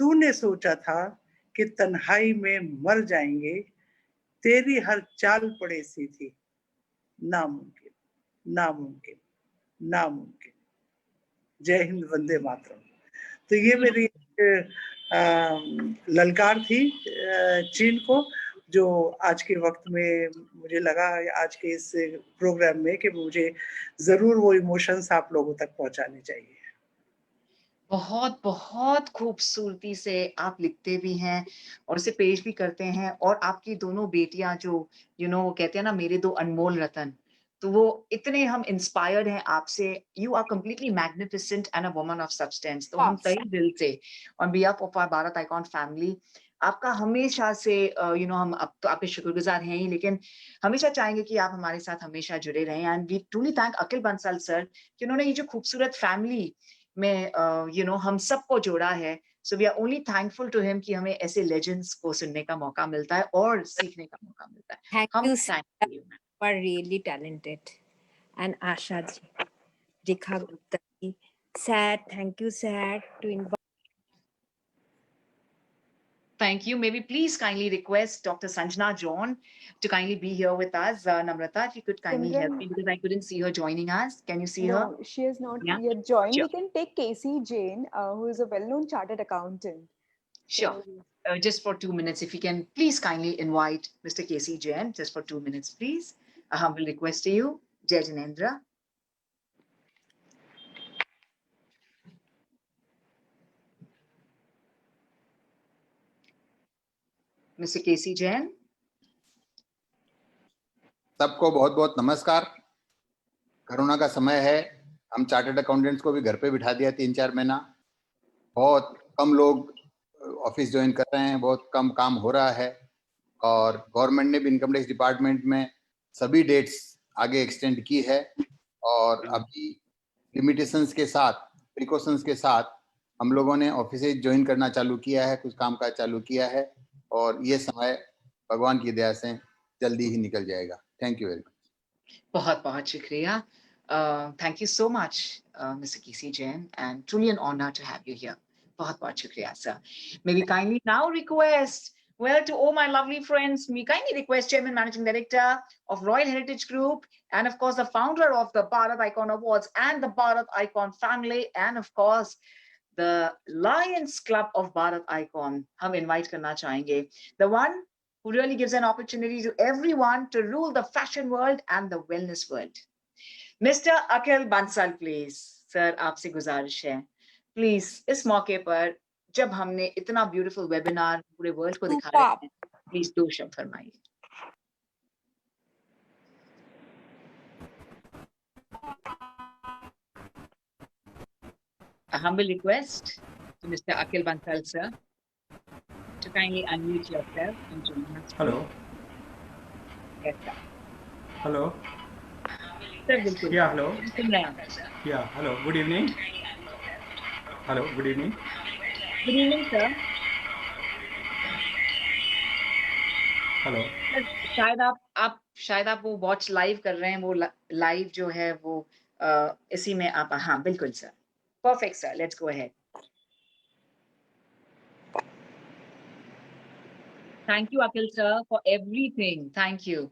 तूने सोचा था कि तन्हाई में मर जाएंगे, तेरी हर चाल पड़े सी थी, नामुमकिन, नामुमकिन, नामुमकिन। जय हिंद, वंदे मातरम। तो ये मेरी ललकार थी चीन को, जो आज के वक्त में मुझे लगा आज के इस प्रोग्राम में कि मुझे जरूर वो इमोशंस आप लोगों तक पहुंचाने चाहिए। बहुत बहुत खूबसूरती से आप लिखते भी हैं और उसे पेश भी करते हैं, और आपकी दोनों बेटियां जो वो कहते हैं ना, मेरे दो अनमोल रतन, तो वो इतने हम इंस्पायर्ड हैं आपसे। You are completely magnificent and a woman of substance. तो हम तहे दिल से on behalf of our Bharat icon family आपका हमेशा से हम अब तो आपके शुक्रगुजार हैं ही, लेकिन हमेशा चाहेंगे कि आप हमारे साथ हमेशा जुड़े रहें। And we truly thank Akhil Bansal sir कि उन्होंने ये जो खूबसूरत फैमिली में हम सबको जोड़ा है। So we are only thankful to him कि हमें ऐसे लेजेंड्स को सुनने का मौका मिलता है और सीखने का मौका मिलता है। Thank हम you, thank you. you are really talented. And Asha ji, Rekha Gupta ji, Sad, thank you, Sad, to invite. Thank you. May we please kindly request Dr. Sanjana John to kindly be here with us. Namrata, if you could kindly help Simran, me because I couldn't see her joining us. Can you see her? no, she has not Yeah, yet joined. sure, We can take Casey Jain, who is a well-known chartered accountant. sure. So, Just for 2 minutes, if you can please kindly invite Mr. Casey Jain just for 2 minutes, please. A humble request to you, Jai Janendra. Mr. Casey Jain. सबको बहुत बहुत नमस्कार। Corona का समय है, हम chartered accountants को भी घर पे बिठा दिया 3-4 महीना। बहुत कम लोग ऑफिस ज्वाइन कर रहे हैं, बहुत कम काम हो रहा है, और गवर्नमेंट ने भी इनकम टैक्स डिपार्टमेंट में सभी डेट्स आगे एक्सटेंड की है, और अभी लिमिटेशंस के साथ, प्रिकॉशंस के साथ हम लोगों ने ऑफिस ज्वाइन करना चालू किया है, कुछ काम काज चालू किया है, और ये समय भगवान की दया से जल्दी ही निकल जाएगा। Thank you very much. बहुत बहुत शुक्रिया. Thank you so much, Mr. Casey Jain, and truly an honor to have you here. बहुत बहुत शुक्रिया, sir. May we kindly now request, well, to all my lovely friends, we kindly request Chairman Managing Director of Royal Heritage Group, and of course the founder of the Bharat Icon Awards and the Bharat Icon family, and of course the Lions Club of Bharat Icon. हम invite करना चाहेंगे the one who really gives an opportunity to everyone to rule the fashion world and the wellness world. Mr. Akhil Bansal, please. Sir, आपसे गुजारिश है, please इस मौके पर जब हमने इतना ब्यूटीफुल वेबिनार पूरे वर्ल्ड को दिखा रहे हैं, प्लीज 2 शब्द फरमाइए. A humble request to Mr. Akhil Bansal, sir, to kindly unmute yourself and join us. Hello. Yes, sir. Hello. Sir, बिल्कुल. Yeah, hello. सुन रहे हैं आप. Yeah, hello. Good evening. Hello, good evening. Good evening, sir. Hello. शायद आप वो watch live कर रहे हैं, वो लाइव जो है वो इसी में आप. हाँ बिल्कुल sir. Perfect, sir. Let's go ahead. Thank you, Akhil sir, for everything. Thank you.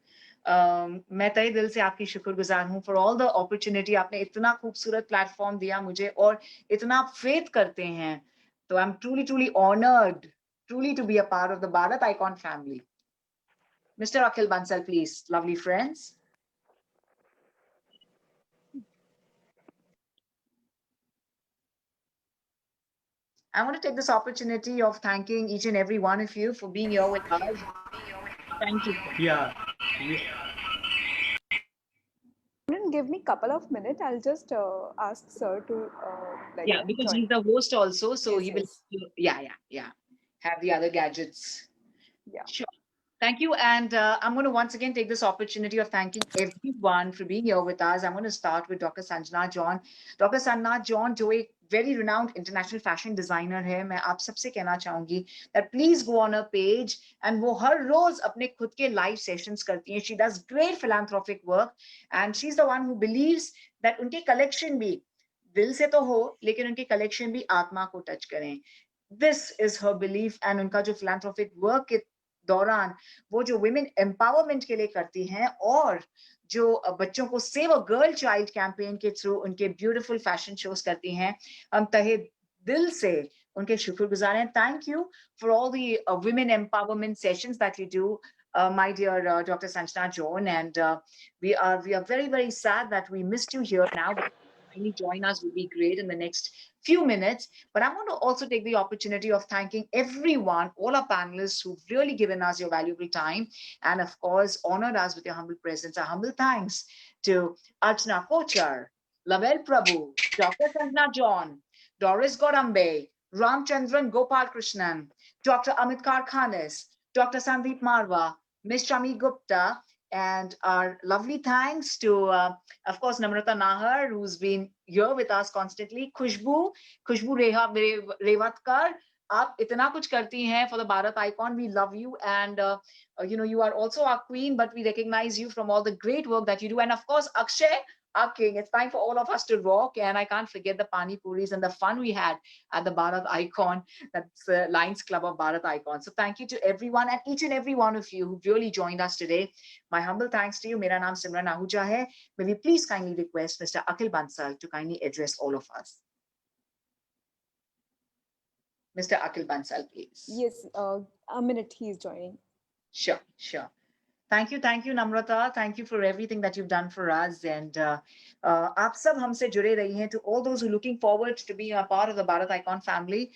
मैं तहे दिल से आपकी शुक्रगुजार हूँ for all the opportunity. आपने इतना खूबसूरत प्लेटफॉर्म दिया मुझे और इतना फेथ करते हैं, तो I'm truly honored, truly to be a part of the Bharat Icon family. Mr. Akhil Bansal, please, lovely friends. I want to take this opportunity of thanking each and every one of you for being here with us. Thank you. Yeah. give me a couple of minutes. I'll just ask sir to yeah, because join. he's the host also, so Yes, he will. yes. Yeah. Have the other gadgets. Yeah. Sure. Thank you. And I'm going to once again take this opportunity of thanking everyone for being here with us. I'm going to start with Dr. Sanjana John. Dr. Sanjana John, जो एक very renowned international fashion designer है, मैं आप सबसे कहना चाहूंगी that please go on her page, and वो हर रोज अपने खुद के live sessions करती हैं. She does great philanthropic work, and she's the one who believes that उनके collection भी दिल से तो हो, लेकिन उनके collection भी आत्मा को touch करें. this is her belief, and उनका जो philanthropic work के दौरान वो जो women empowerment के लिए करती हैं और जो बच्चों को Save a Girl Child campaign के through उनके beautiful fashion shows करती हैं, हम तहे दिल से उनके शुक्रगुजार हैं. Thank you for all the women empowerment sessions that you do, my dear Dr. Sanjana Joan, and we are very, very sad that we missed you here now. Kindly join us would be great in the next few minutes. But I want to also take the opportunity of thanking everyone, all our panelists who've really given us your valuable time and of course honored us with your humble presence. Our humble thanks to Archana Kochar, Lavelle Prabhu, Dr. Sanjana John, Doris Gorambe, Ramchandran Gopal Krishnan, Dr. Amit Karkhanis, Dr. Sandeep Marwa, Ms. Shami Gupta, and our lovely thanks to, of course, Namrata Nahar, who's been here with us constantly. Khushbu Revatkar, आप इतना कुछ करती हैं for the Bharat icon. We love you, and you are also our queen, but we recognize you from all the great work that you do. And of course, Akshay, our king. It's time for all of us to rock, and I can't forget the pani puris and the fun we had at the Bharat icon. That's the Lions Club of Bharat icon. So thank you to everyone and each and every one of you who really joined us today. My humble thanks to you. Mera naam Simran Ahuja hai. May we please kindly request Mr. Akhil Bansal to kindly address all of us. Mr. Akhil Bansal, please. Yes, a minute, he is joining. Sure. Thank you, Namrata. Thank you for everything that you've done for us. And aap sab humse jure rahi hain. To all those who are looking forward to being a part of the Bharat Icon family,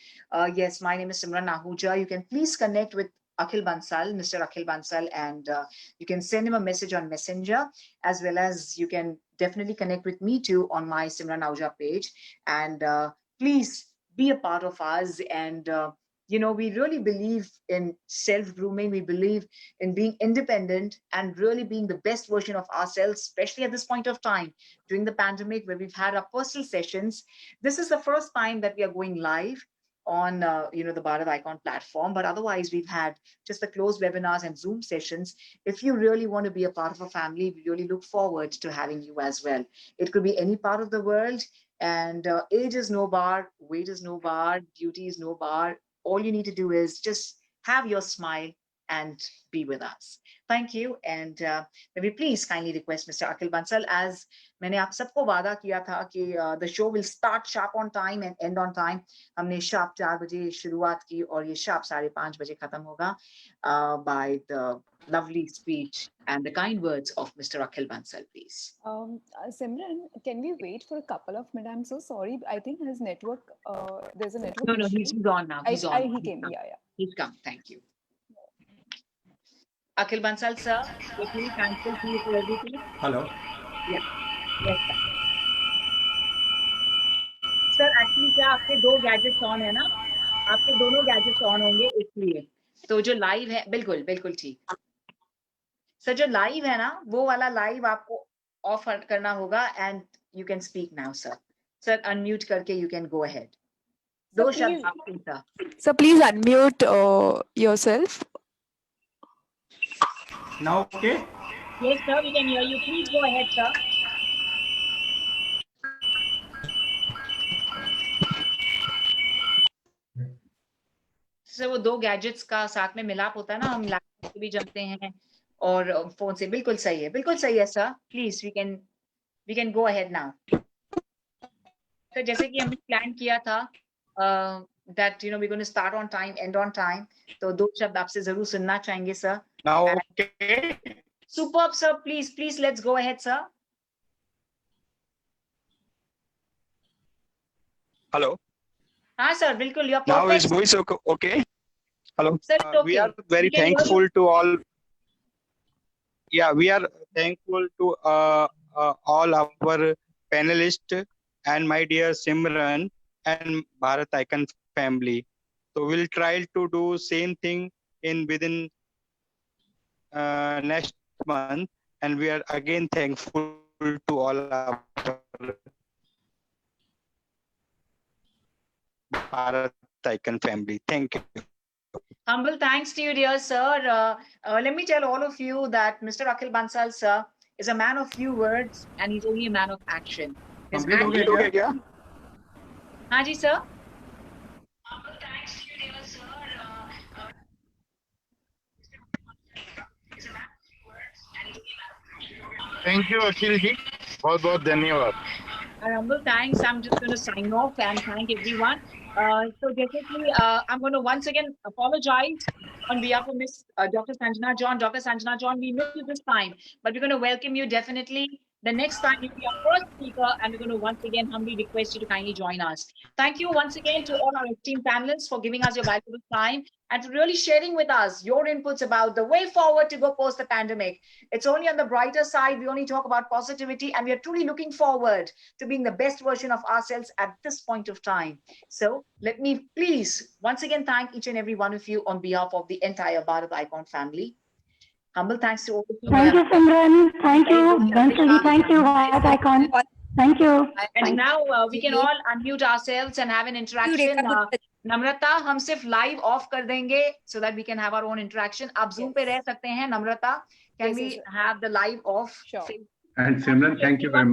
yes, my name is Simran Ahuja. You can please connect with Akhil Bansal, Mr. Akhil Bansal, and you can send him a message on Messenger, as well as you can definitely connect with me too on my Simran Ahuja page. And please be a part of us. And we really believe in self-grooming. We believe in being independent and really being the best version of ourselves, especially at this point of time during the pandemic where we've had our personal sessions. This is the first time that we are going live on the Bharat Icon platform, but otherwise we've had just the closed webinars and Zoom sessions. If you really want to be a part of a family, we really look forward to having you as well. It could be any part of the world, and age is no bar, weight is no bar, beauty is no bar. All you need to do is just have your smile and be with us. Thank you. And may we please kindly request Mr. Akhil Bansal, as मैंने आप सबको वादा किया था कि the show will start sharp on time and end on time. हमने sharp 4 बजे शुरुआत की और ये sharp 5:30 बजे खत्म होगा by the lovely speech and the kind words of Mr. Akhil Bansal, please. Simran, can we wait for a couple of minutes? I'm so sorry. I think his network, there's a network No, issue. he's gone now. He's on. He came. Yeah. He's come. Thank you. Akhil Bansal, sir, we're really thankful to you for everything. Hello. Yeah. Yes, sir. Sir, actually क्या आपके 2 gadgets on है ना? आपके दोनों gadgets on होंगे इसलिए. तो जो लाइव है, बिल्कुल ठीक. सर जो लाइव है ना, वो वाला लाइव आपको ऑफ करना होगा and you can speak now, sir. Sir, unmute करके you can go ahead. So दो शब्द आपके sir. So please unmute yourself. Now okay? Yes, sir, we can hear you. Please go ahead, sir. Sir वो 2 gadgets का साथ में मिलाप होता है ना, हम लैपटॉप से भी जमते हैं और फोन से. बिल्कुल सही है sir. Please we can go ahead now. Sir जैसे कि हमने प्लान किया था that we're going to start on time, end on time. तो 2 शब्द आपसे जरूर सुनना चाहेंगे sir. Now okay? Superb, sir. Please let's go ahead, sir. Hello. हाँ सर, बिल्कुल. You're Now perfect. is voice okay? Hello. Sir, it's okay. We are very We can hear thankful you. to all. Yeah, we are thankful to all our panelists and my dear Simran and Bharat Icon family. So we'll try to do same thing within next month, and we are again thankful to all our Bharat Icon family. Thank you. Humble thanks to you, dear sir. Let me tell all of you that Mr. Akhil Bansal, sir, is a man of few words and he's only a man of action. His Complete हो गया क्या? हाँ जी, sir. Humble thanks to thank you Akhil ji, बहुत बहुत धन्यवाद. Humble thanks. I'm just going to sign off and thank everyone. So definitely, I'm going to once again apologize on behalf of Miss Dr. Sanjana John. Dr. Sanjana John, we missed you this time, but we're going to welcome you definitely. The next time you'll be our first speaker, and we're going to once again humbly request you to kindly join us. Thank you once again to all our esteemed panelists for giving us your valuable time and for really sharing with us your inputs about the way forward to go post the pandemic. It's only on the brighter side. We only talk about positivity, and we are truly looking forward to being the best version of ourselves at this point of time. So let me please once again thank each and every one of you on behalf of the entire Bharat Icon family. Humble thanks to all of you. Thank you, Simran. Thank you, Bansalji. Thank you, Bharat Icon. Thank you. And now we can all unmute ourselves and have an interaction. Namrata, हम सिर्फ live off कर देंगे so that we can have our own interaction. आप Zoom पे रह सकते हैं, Namrata. Can we have the live off? And Simran, thank you very much.